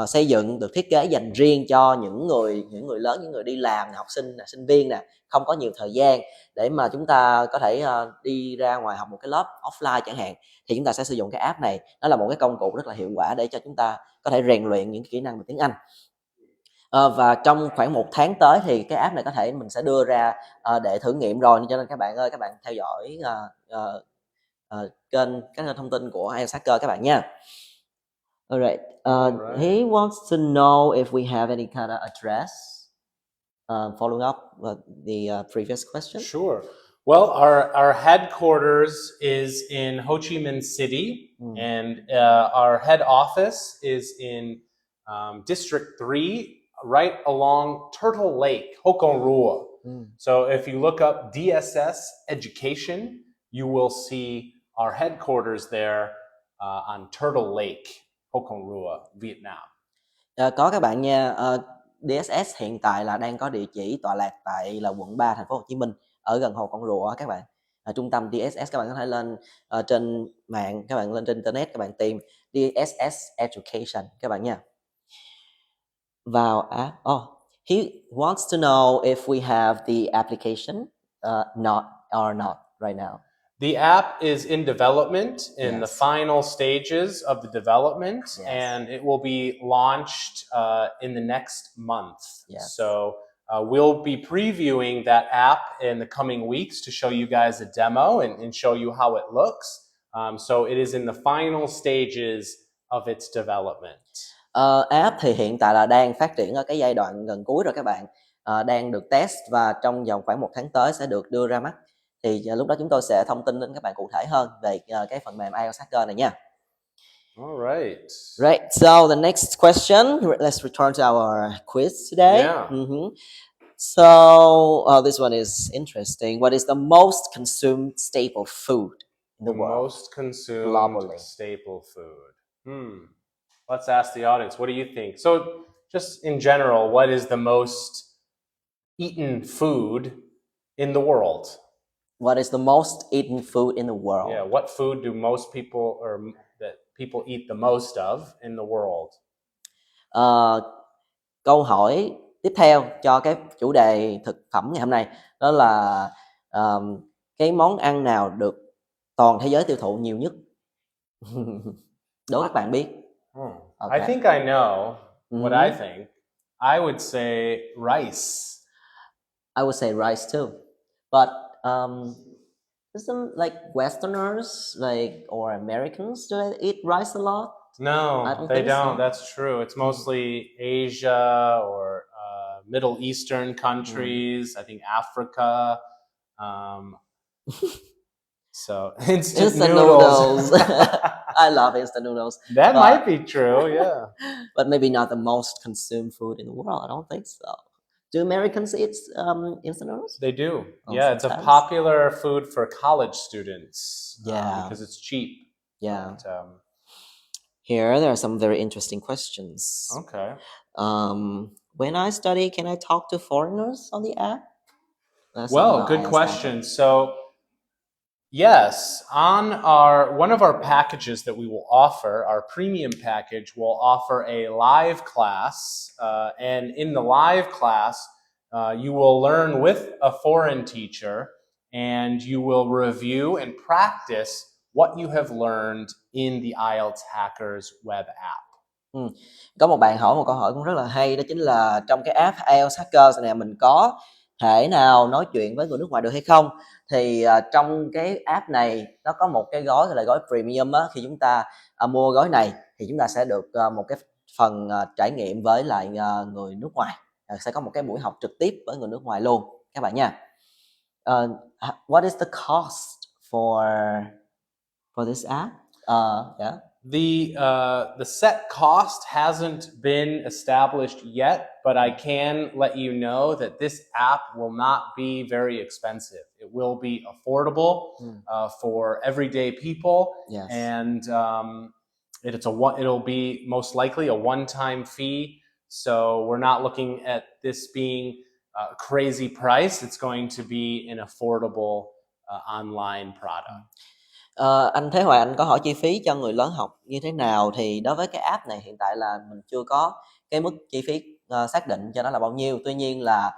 xây dựng, được thiết kế dành riêng cho những người lớn, những người đi làm, học sinh, sinh viên nè, không có nhiều thời gian để mà chúng ta có thể đi ra ngoài học một cái lớp offline chẳng hạn, thì chúng ta sẽ sử dụng cái app này. Nó là một cái công cụ rất là hiệu quả để cho chúng ta có thể rèn luyện những kỹ năng về tiếng Anh. Và trong khoảng 1 tháng tới thì cái app này có thể mình sẽ đưa ra để thử nghiệm rồi, cho nên các bạn ơi, các bạn theo dõi kênh thông tin của IELTS Hacker các bạn nha. Alright. He wants to know if we have any kind of address following up the previous question. Sure. Well, our headquarters is in Ho Chi Minh City, and our head office is in District 3, right along Turtle Lake, Ho Con Rua. So if you look up DSS Education, you will see our headquarters there on Turtle Lake, Ho Con Rua, Vietnam. Có các bạn nha. DSS hiện tại là đang có địa chỉ tọa lạc tại là quận 3 thành phố Hồ Chí Minh, ở gần Hồ Con Rùa các bạn. Trung tâm DSS, các bạn có thể lên trên mạng, các bạn lên trên internet, các bạn tìm DSS Education các bạn nha. Vào app. He wants to know if we have the application not right now. The app is in development, in the final stages of the development, and it will be launched in the next month. So we'll be previewing that app in the coming weeks to show you guys a demo and show you how it looks. So it is in the final stages of its development. App thì hiện tại là đang phát triển ở cái giai đoạn gần cuối rồi các bạn. đang được test và trong vòng khoảng 1 tháng tới sẽ được đưa ra mắt. Thì lúc đó chúng tôi sẽ thông tin đến các bạn cụ thể hơn về cái phần mềm IELTS Hacker này nha. All right. Right. So the next question, let's return to our quiz today. Yeah. So this one is interesting. What is the most consumed staple food in the world? Most consumed globally. staple food. Let's ask the audience. What do you think? So, just in general, what is the most eaten food in the world? What is the most eaten food in the world? Yeah, what food do most people or that people eat the most of in the world? Câu hỏi tiếp theo cho cái chủ đề thực phẩm ngày hôm nay đó là cái món ăn nào được toàn thế giới tiêu thụ nhiều nhất? Đố các bạn biết. I think I know what I think. I would say rice. I would say rice too, but isn't like Westerners or Americans, do they eat rice a lot? No, I don't they think don't. so. That's true. It's mostly Asia or Middle Eastern countries. I think Africa. So instant noodles. I love instant noodles. That might be true, yeah. But maybe not the most consumed food in the world. I don't think so. Do Americans eat instant noodles? They do. Oh, yeah, it's a sometimes. popular food for college students. Yeah. Because it's cheap. Yeah. But, here there are some very interesting questions. okay. When I study, can I talk to foreigners on the app? Well, good question. So, yes, on one of our packages that we will offer, our premium package, will offer a live class, and in the live class, you will learn with a foreign teacher, and you will review and practice what you have learned in the IELTS Hackers web app. Có một bạn hỏi một câu hỏi cũng rất là hay, đó chính là trong cái app IELTS Hackers này mình có thể nào nói chuyện với người nước ngoài được hay không? Thì trong cái app này nó có một cái gói gọi là gói premium á, khi chúng ta mua gói này thì chúng ta sẽ được một cái phần trải nghiệm với lại người nước ngoài, sẽ có một cái buổi học trực tiếp với người nước ngoài luôn các bạn nha. What is the cost for this app? Yeah. The set cost hasn't been established yet, but I can let you know that this app will not be very expensive. It will be affordable for everyday people, Yes. and it'll be most likely a one-time fee. So we're not looking at this being a crazy price. It's going to be an affordable online product. Anh Thế Hoàng, anh có hỏi chi phí cho người lớn học như thế nào, thì đối với cái app này hiện tại là mình chưa có cái mức chi phí xác định cho nó là bao nhiêu. Tuy nhiên là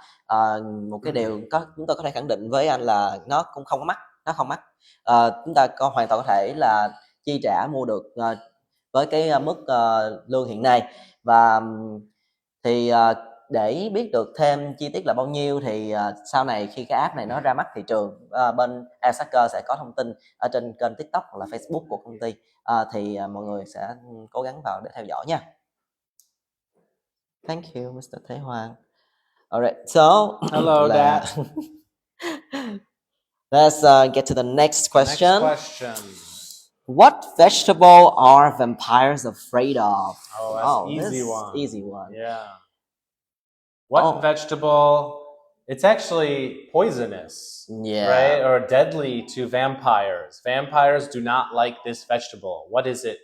một cái điều chúng tôi có thể khẳng định với anh là nó cũng không mắc, chúng ta hoàn toàn có thể là chi trả mua được với cái mức lương hiện nay. Và thì để biết được thêm chi tiết là bao nhiêu thì sau này khi cái app này nó ra mắt thị trường, bên IELTS Hacker sẽ có thông tin ở trên kênh TikTok hoặc là Facebook của công ty, thì mọi người sẽ cố gắng vào để theo dõi nha. Thank you, Mr. Thế Hoàng. Alright, so hello, Dad. Let's get to the next question. Next question. What vegetable are vampires afraid of? Oh, that's easy this one. Easy one. Yeah. What vegetable? It's actually poisonous, right? Or deadly to vampires. Vampires do not like this vegetable. What is it?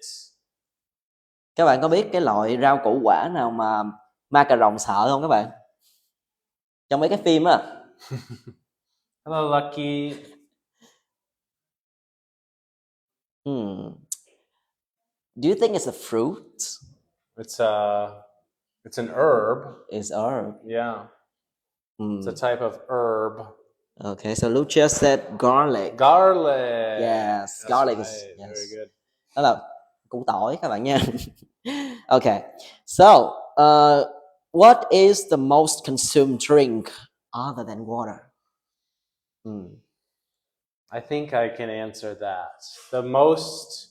Các bạn có biết cái loại rau củ quả nào mà ma cà rồng sợ không các bạn? Trong mấy cái phim á. Hello, Lucky. Do you think it's a fruit? It's an herb. It's herb. Yeah. It's a type of herb. Okay, so Lucia said garlic. Garlic. Yes, that's garlic right. is yes. Very good. Đó là củ tỏi các bạn nha. Okay, so what is the most consumed drink other than water? I think I can answer that. The most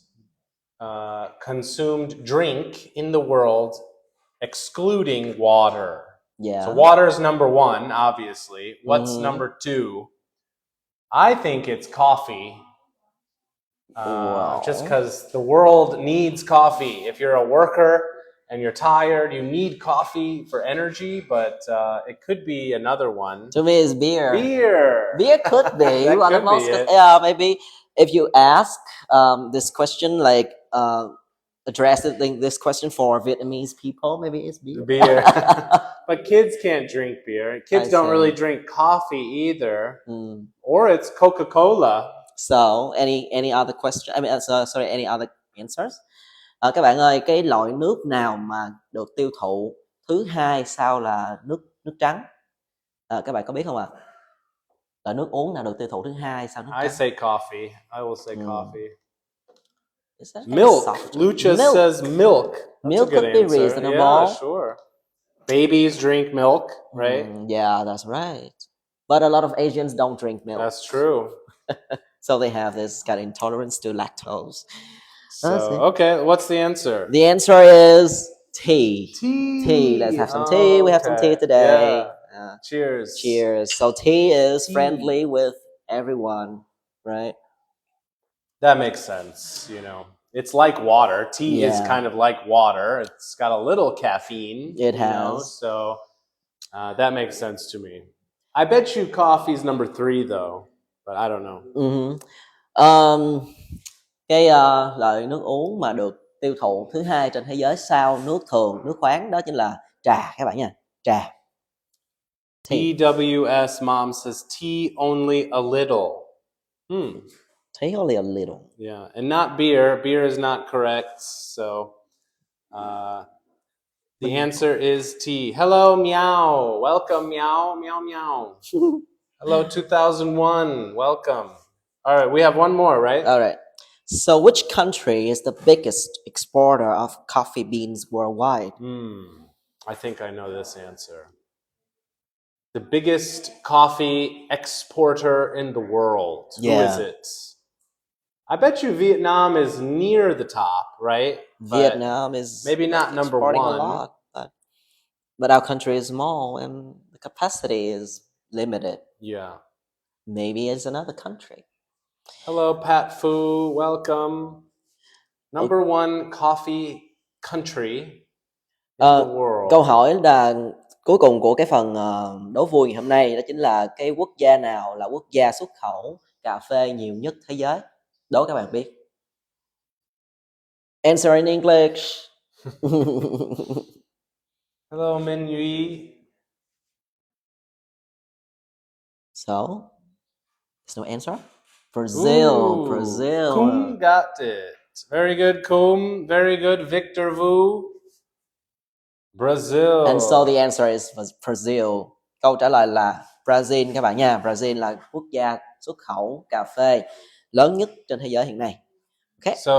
consumed drink in the world, excluding water, Yeah. So water is number one, obviously. What's Mhm. number two? I think it's coffee. Just Well, because the world needs coffee. If you're a worker and you're tired, you need coffee for energy, but it could be another one. to me, it's beer. Beer. Beer could be That one of could most. be it. Yeah, maybe if you ask this question, like addressing this question for Vietnamese people, maybe it's beer. Beer. But kids can't drink beer. Kids I don't really see. drink coffee either. Mm. Or it's Coca-Cola. So, any other question? I mean, sorry, any other answers? Các bạn ơi, cái loại nước nào mà được tiêu thụ thứ hai sau là nước nước trắng? Các bạn có biết không ạ? Loại nước uống nào được tiêu thụ thứ hai sau nước I trắng? say coffee. I will say coffee. Is that Milk. soft? Lucha Milk. says milk. That's Milk a good could be answer. reasonable. Yeah, sure. Babies drink milk, right? Yeah, that's right. But a lot of Asians don't drink milk. That's true. So they have this kind of intolerance to lactose. So, okay, what's the answer? The answer is tea. Tea. Tea. Let's have some tea. We have some tea today. Yeah. Cheers. Cheers. So tea is Tea. friendly with everyone, right? That makes sense, you know. It's like water. Tea is kind of like water. It's got a little caffeine. It has. So that makes sense to me. I bet you coffee's number 3 though, but I don't know. Cái loại nước uống mà được tiêu thụ thứ hai trên thế giới sau nước thường, nước khoáng đó chính là trà các bạn nha. Trà. TWS mom says tea only a little. Tea only a little. Yeah, and not beer. Beer is not correct. So the answer is tea. Hello, meow. Welcome, meow, meow, meow. Hello, 2001. Welcome. All right, we have one more, right? All right. So which country is the biggest exporter of coffee beans worldwide? I think I know this answer. The biggest coffee exporter in the world. Yeah. Who is it? I bet you Vietnam is near the top, right? Vietnam is maybe not number exporting one. a lot, but our country is small and the capacity is limited. Yeah. Maybe it's another country. Hello, Pat Fu. Welcome. Number one coffee country in the world. Câu hỏi là cuối cùng của cái phần đố vui ngày hôm nay, đó chính là cái quốc gia nào là quốc gia xuất khẩu cà phê nhiều nhất thế giới? Đố các bạn biết. Answer in English. Hello, Min Yui. So, there's no answer? Brazil. Brazil. Kum got it. Very good, Kum. Very good, Victor Vu. Brazil. And so the answer is Brazil. Câu trả lời là Brazil các bạn nha. Brazil là quốc gia xuất khẩu cà phê lớn nhất trên thế giới hiện nay. Okay. So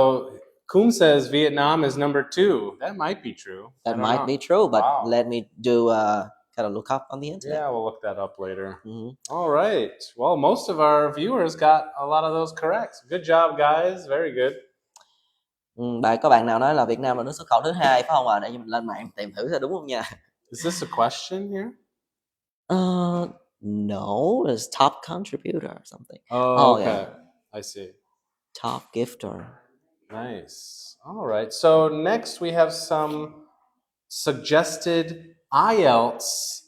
Kum says Vietnam is number 2. That might be true. That might be true, but Wow. let me do kind of look up on the internet. Yeah, we'll look that up later. All right. Well, most of our viewers got a lot of those correct. Good job, guys. Very good. Có bạn nào nói là Việt Nam là nước xuất khẩu thứ hai phải không ạ? Để mình lên mạng tìm thử xem đúng không nha. Is this a question here? No, it's top contributor or something. Oh, okay. Yeah. I see. Top gifter. Nice. All right. So next we have some suggested IELTS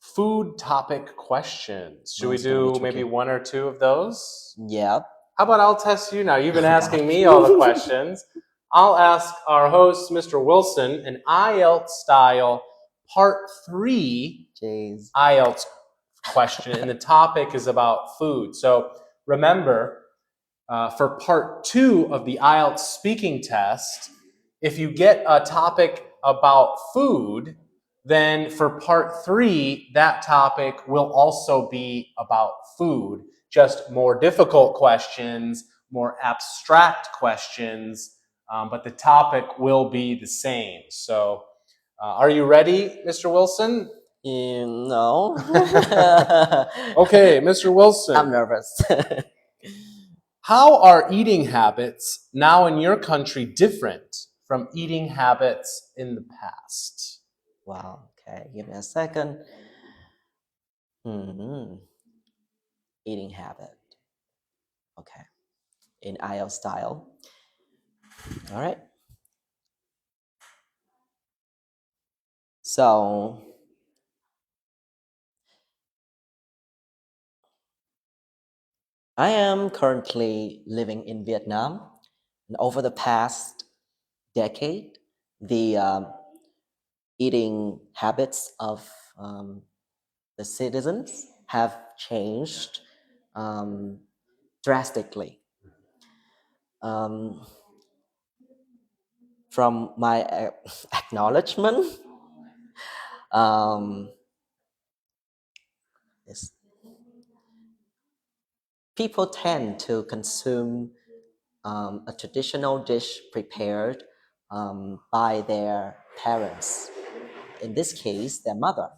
food topic questions. Should we do maybe 1 or 2 of those? Yeah. How about I'll test you now? You've been asking me all the questions. I'll ask our host, Mr. Wilson, an IELTS style part 3 IELTS question, and the topic is about food. So remember, for part 2 of the IELTS speaking test, if you get a topic about food, then for part 3, that topic will also be about food. Just more difficult questions, more abstract questions, but the topic will be the same. So, are you ready, Mr. Wilson? No. Okay, Mr. Wilson. I'm nervous. How are eating habits now in your country different from eating habits in the past? Wow. Okay, give me a second. Eating habit. Okay, in IELTS style. All right. So I am currently living in Vietnam. And over the past decade, the eating habits of the citizens have changed drastically. From my acknowledgement, people tend to consume a traditional dish prepared by their parents. In this case, their mother.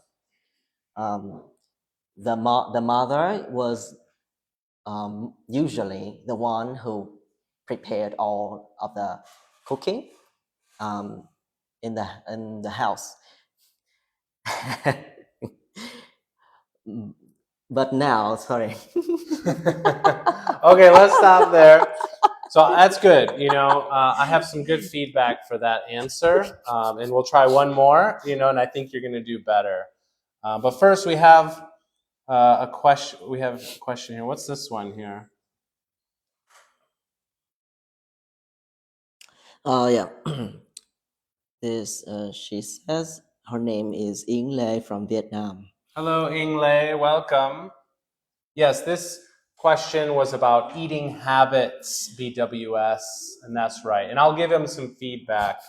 The mother was usually the one who prepared all of the cooking in the house. But now, sorry. Okay, let's stop there. So that's good. I have some good feedback for that answer, and we'll try one more. And I think you're going to do better. But first, we have a question. We have a question here. What's this one here? Yeah. This she says her name is Ying Lei from Vietnam. Hello, Ing Lei. Welcome. Yes, this question was about eating habits, BWS, and that's right. And I'll give him some feedback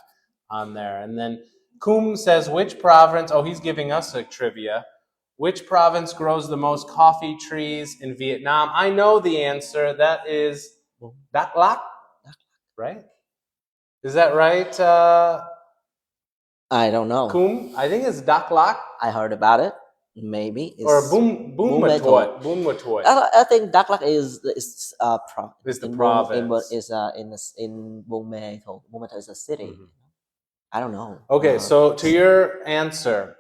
on there. And then Kum says, which province, he's giving us a trivia. Which province grows the most coffee trees in Vietnam? I know the answer. That is Đắk Lắk, right? Is that right, I don't know. Kum? I think it's Đắk Lắk. I heard about it. Maybe it's Or Buôn Ma Thuột. Buôn Ma Thuột. I think Đắk Lắk is the province. In Buôn Ma Thuột. Buôn Ma Thuột is a city. Mm-hmm. I don't know. Okay, so to your answer,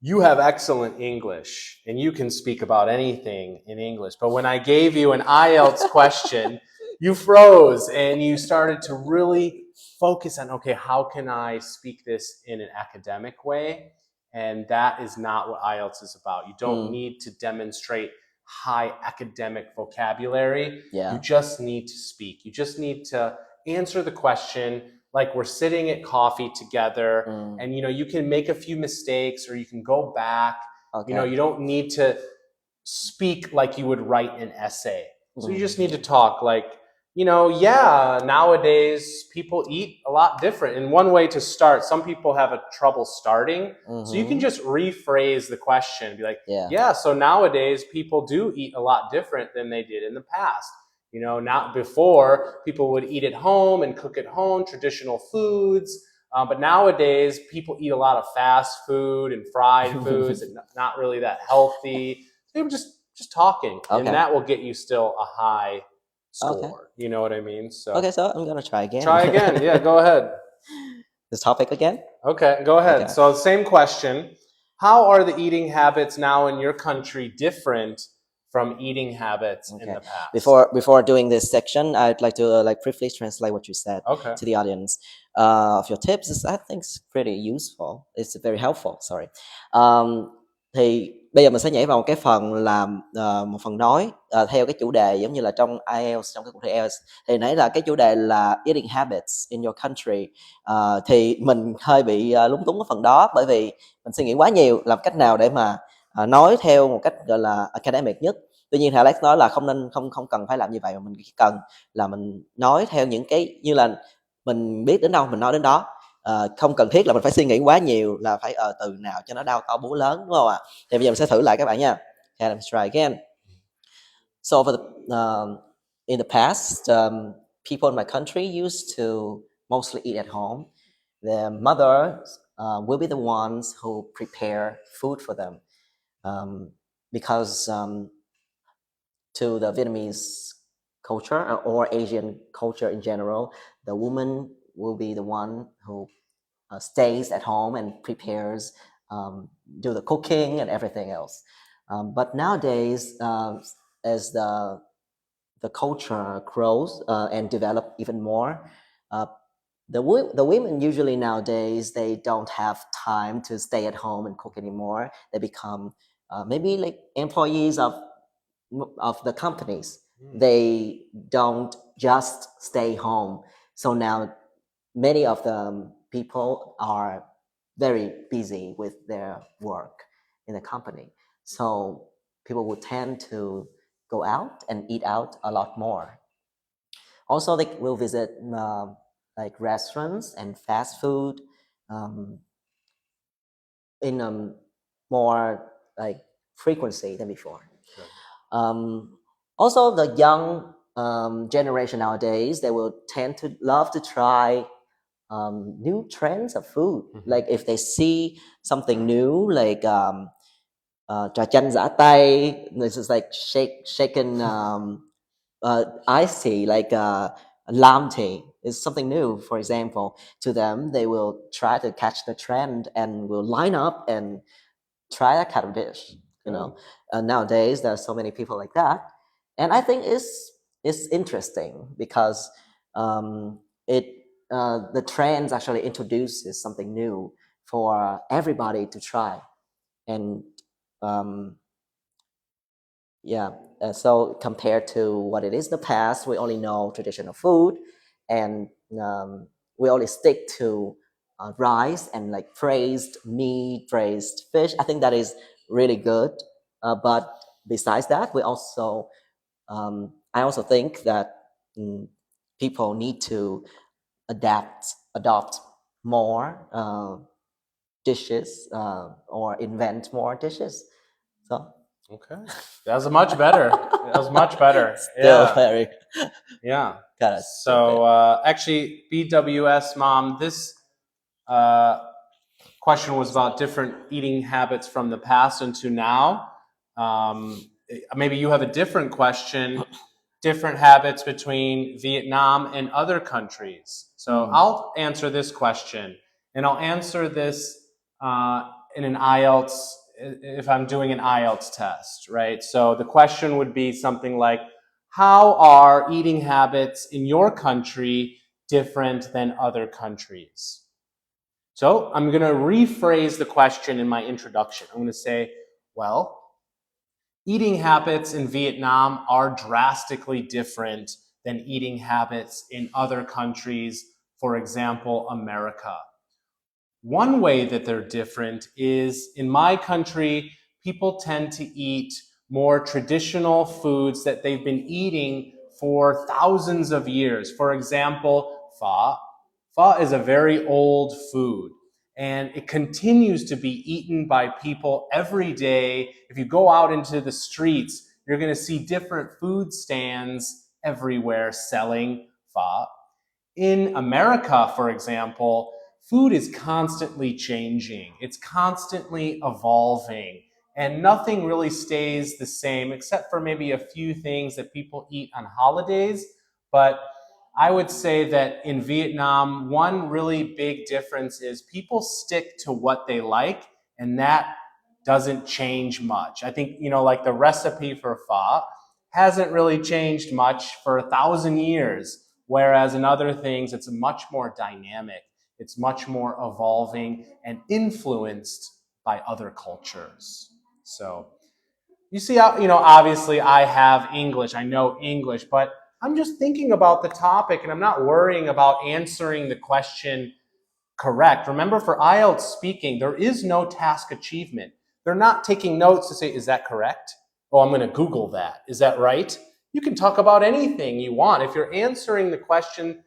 you have excellent English and you can speak about anything in English. But when I gave you an IELTS question, you froze and you started to really focus on, okay, how can I speak this in an academic way? And that is not what IELTS is about. You don't need to demonstrate high academic vocabulary. Yeah. You just need to speak. You just need to answer the question like we're sitting at coffee together, and you can make a few mistakes or you can go back. Okay. You don't need to speak like you would write an essay. So you just need to talk like, nowadays people eat a lot different. And one way to start, some people have a trouble starting. So you can just rephrase the question and be like, so nowadays people do eat a lot different than they did in the past. Not before, people would eat at home and cook at home, traditional foods. But nowadays, people eat a lot of fast food and fried foods and not really that healthy. So just talking, and that will get you still a high score. Okay. You know what I mean? So I'm going to try again. Try again. Yeah, go ahead. This topic again? Okay, go ahead. Okay. So same question. How are the eating habits now in your country different from eating habits in the past? Before doing this section, I'd like to briefly translate what you said to the audience. Of your tips, I think it's pretty useful. It's very helpful. Sorry. Thì bây giờ mình sẽ nhảy vào một cái phần là một phần nói theo cái chủ đề giống như là trong IELTS, trong cái cuộc thi IELTS thì nãy là cái chủ đề là eating habits in your country. Thì mình hơi bị lúng túng cái phần đó bởi vì mình suy nghĩ quá nhiều làm cách nào để mà nói theo một cách gọi là academic nhất. Tuy nhiên Alex nói là không cần phải làm như vậy, mà mình chỉ cần là mình nói theo những cái như là mình biết đến đâu mình nói đến đó. Không cần thiết là mình phải suy nghĩ quá nhiều là phải từ nào cho nó đao to búa lớn, đúng không ạ? Thì bây giờ mình sẽ thử lại các bạn nha. Okay, let's try again. So in the past, people in my country used to mostly eat at home. Their mothers will be the ones who prepare food for them, because to the Vietnamese culture or Asian culture in general, the woman will be the one who stays at home and prepares do the cooking and everything else. But nowadays, as the culture grows and develop even more, the women usually nowadays, they don't have time to stay at home and cook anymore. They become maybe like employees of the companies. They don't just stay home. So now many of the people are very busy with their work in the company. So people would tend to go out and eat out a lot more. Also, they will visit like restaurants and fast food in a more like frequency than before. Also, the young generation nowadays, they will tend to love to try new trends of food. Like if they see something new, like trà chanh giã tay, this is like shaken iced tea, like lamb tea is something new. For example, to them, they will try to catch the trend and will line up and try that kind of dish. Nowadays there are so many people like that, and I think it's interesting because it the trends actually introduces something new for everybody to try. And so compared to what it is in the past, we only know traditional food, and we only stick to rice and like braised meat, braised fish. I think that is really good. But besides that, I also think that people need to adopt more dishes or invent more dishes. So Okay, that was much better. That was much better. still very Yeah. got it. So actually, BWS mom, this question was about different eating habits from the past into now. Maybe you have a different question, different habits between Vietnam and other countries. So I'll answer this question, and I'll answer this in an IELTS, if I'm doing an IELTS test, right? So the question would be something like, how are eating habits in your country different than other countries? So I'm going to rephrase the question in my introduction. I'm going to say, well, eating habits in Vietnam are drastically different than eating habits in other countries, for example, America. One way that they're different is in my country, people tend to eat more traditional foods that they've been eating for thousands of years. For example, pho. Pho is a very old food, and it continues to be eaten by people every day. If you go out into the streets, you're going to see different food stands everywhere selling pho. In America, for example, food is constantly changing. It's constantly evolving, and nothing really stays the same except for maybe a few things that people eat on holidays. But I would say that in Vietnam, one really big difference is people stick to what they like, and that doesn't change much. I think, like the recipe for pho hasn't really changed much for 1,000 years, whereas in other things, it's much more dynamic. It's much more evolving and influenced by other cultures. So you see how, obviously I have English, I know English, but I'm just thinking about the topic and I'm not worrying about answering the question correct. Remember, for IELTS speaking, there is no task achievement. They're not taking notes to say, is that correct? Oh, I'm going to Google that. Is that right? You can talk about anything you want. If you're answering the question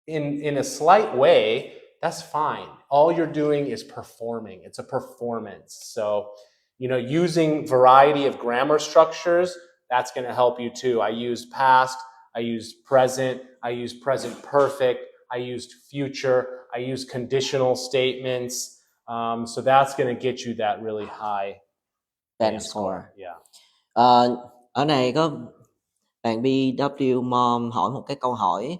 in a slight way, that's fine. All you're doing is performing. It's a performance. So, using variety of grammar structures, that's going to help you too. I used past, I used present, I used present perfect, I used future, I used conditional statements. So that's going to get you that really high band score. Yeah. Ở này có bạn BW Mom hỏi một cái câu hỏi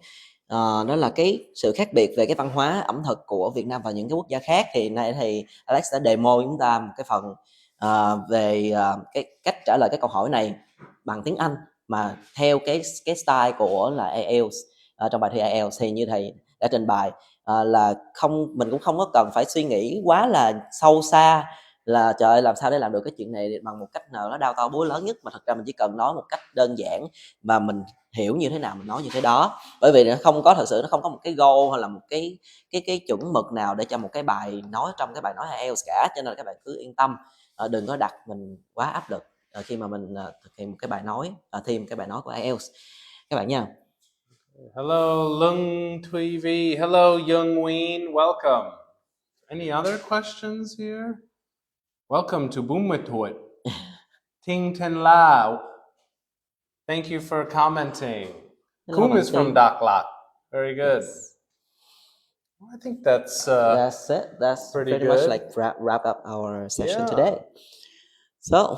đó là cái sự khác biệt về cái văn hóa ẩm thực của Việt Nam và những cái quốc gia khác. Thì nay thì Alex đã demo chúng ta một cái phần về cái cách trả lời cái câu hỏi này bằng tiếng Anh mà theo cái style của là IELTS. Trong bài thi IELTS thì như thầy đã trình bày là mình cũng không có cần phải suy nghĩ quá là sâu xa là trời ơi làm sao để làm được cái chuyện này bằng một cách nào nó đao to búa lớn nhất, mà thật ra mình chỉ cần nói một cách đơn giản và mình hiểu như thế nào mình nói như thế đó. Bởi vì nó không có, thật sự nó không có một cái goal hay là một cái chuẩn mực nào để cho một cái bài nói trong cái bài nói IELTS cả, cho nên là các bạn cứ yên tâm, đừng có đặt mình quá áp lực khi mà mình thực hiện một cái bài nói, thi một cái bài nói của IELTS các bạn nha. Hello, Lung Thuy Vi. Hello, Young Ween. Welcome. Any other questions here? Welcome to Boometut. Ting Ten La. Thank you for commenting. Hello, Kum is bạn from Tiên. Dak Lak. Very good. Yes. I think that's it. That's pretty pretty much good. like wrap up our session Yeah. today. So,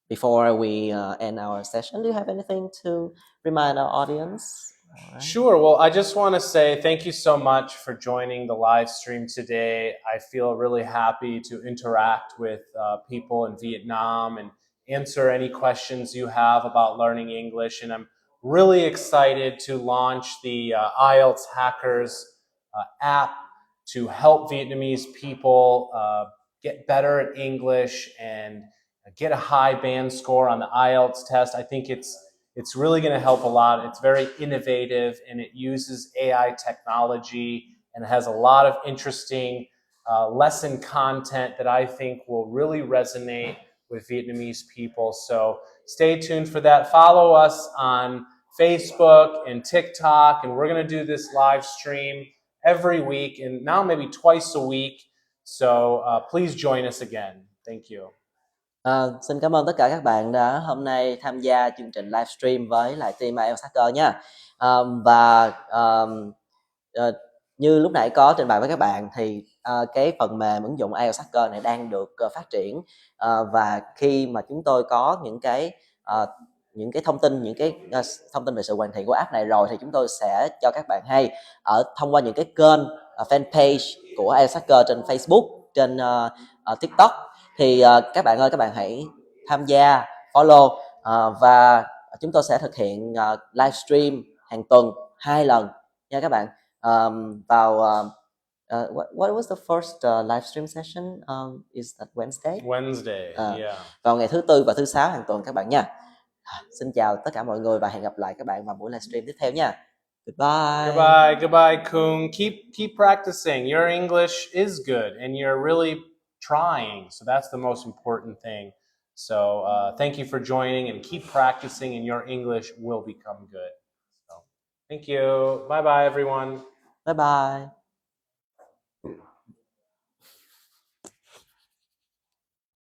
before we end our session, do you have anything to remind our audience? All right. Sure. Well, I just want to say thank you so much for joining the live stream today. I feel really happy to interact with people in Vietnam and answer any questions you have about learning English. And I'm really excited to launch the IELTS Hackers app to help Vietnamese people get better at English and get a high band score on the IELTS test. I think it's really going to help a lot. It's very innovative and it uses AI technology and it has a lot of interesting lesson content that I think will really resonate with Vietnamese people. So stay tuned for that. Follow us on Facebook and TikTok, and we're going to do this live stream every week and now maybe twice a week. So please join us again. Thank you. Xin cảm ơn tất cả các bạn đã hôm nay tham gia chương trình livestream với lại team IELTS Hacker nha. Như lúc nãy có trình bày với các bạn thì cái phần mềm ứng dụng IELTS Hacker này đang được phát triển, và khi mà chúng tôi có những cái thông tin, thông tin về sự hoàn thiện của app này rồi thì chúng tôi sẽ cho các bạn hay thông qua những cái kênh fanpage của IELTS Hacker trên Facebook, trên TikTok. Thì các bạn ơi, các bạn hãy tham gia, follow, và chúng tôi sẽ thực hiện livestream hàng tuần 2 lần nha các bạn. Vào what was the first livestream session? Is that Wednesday? Wednesday, yeah. Vào ngày thứ Tư và thứ Sáu hàng tuần các bạn nha. Xin chào tất cả mọi người và hẹn gặp lại các bạn vào buổi livestream tiếp theo nha. Goodbye. Goodbye, Kung. Keep practicing. Your English is good, and you're really trying. So that's the most important thing. So thank you for joining, and keep practicing, and your English will become good. So thank you. Bye, everyone. Bye bye.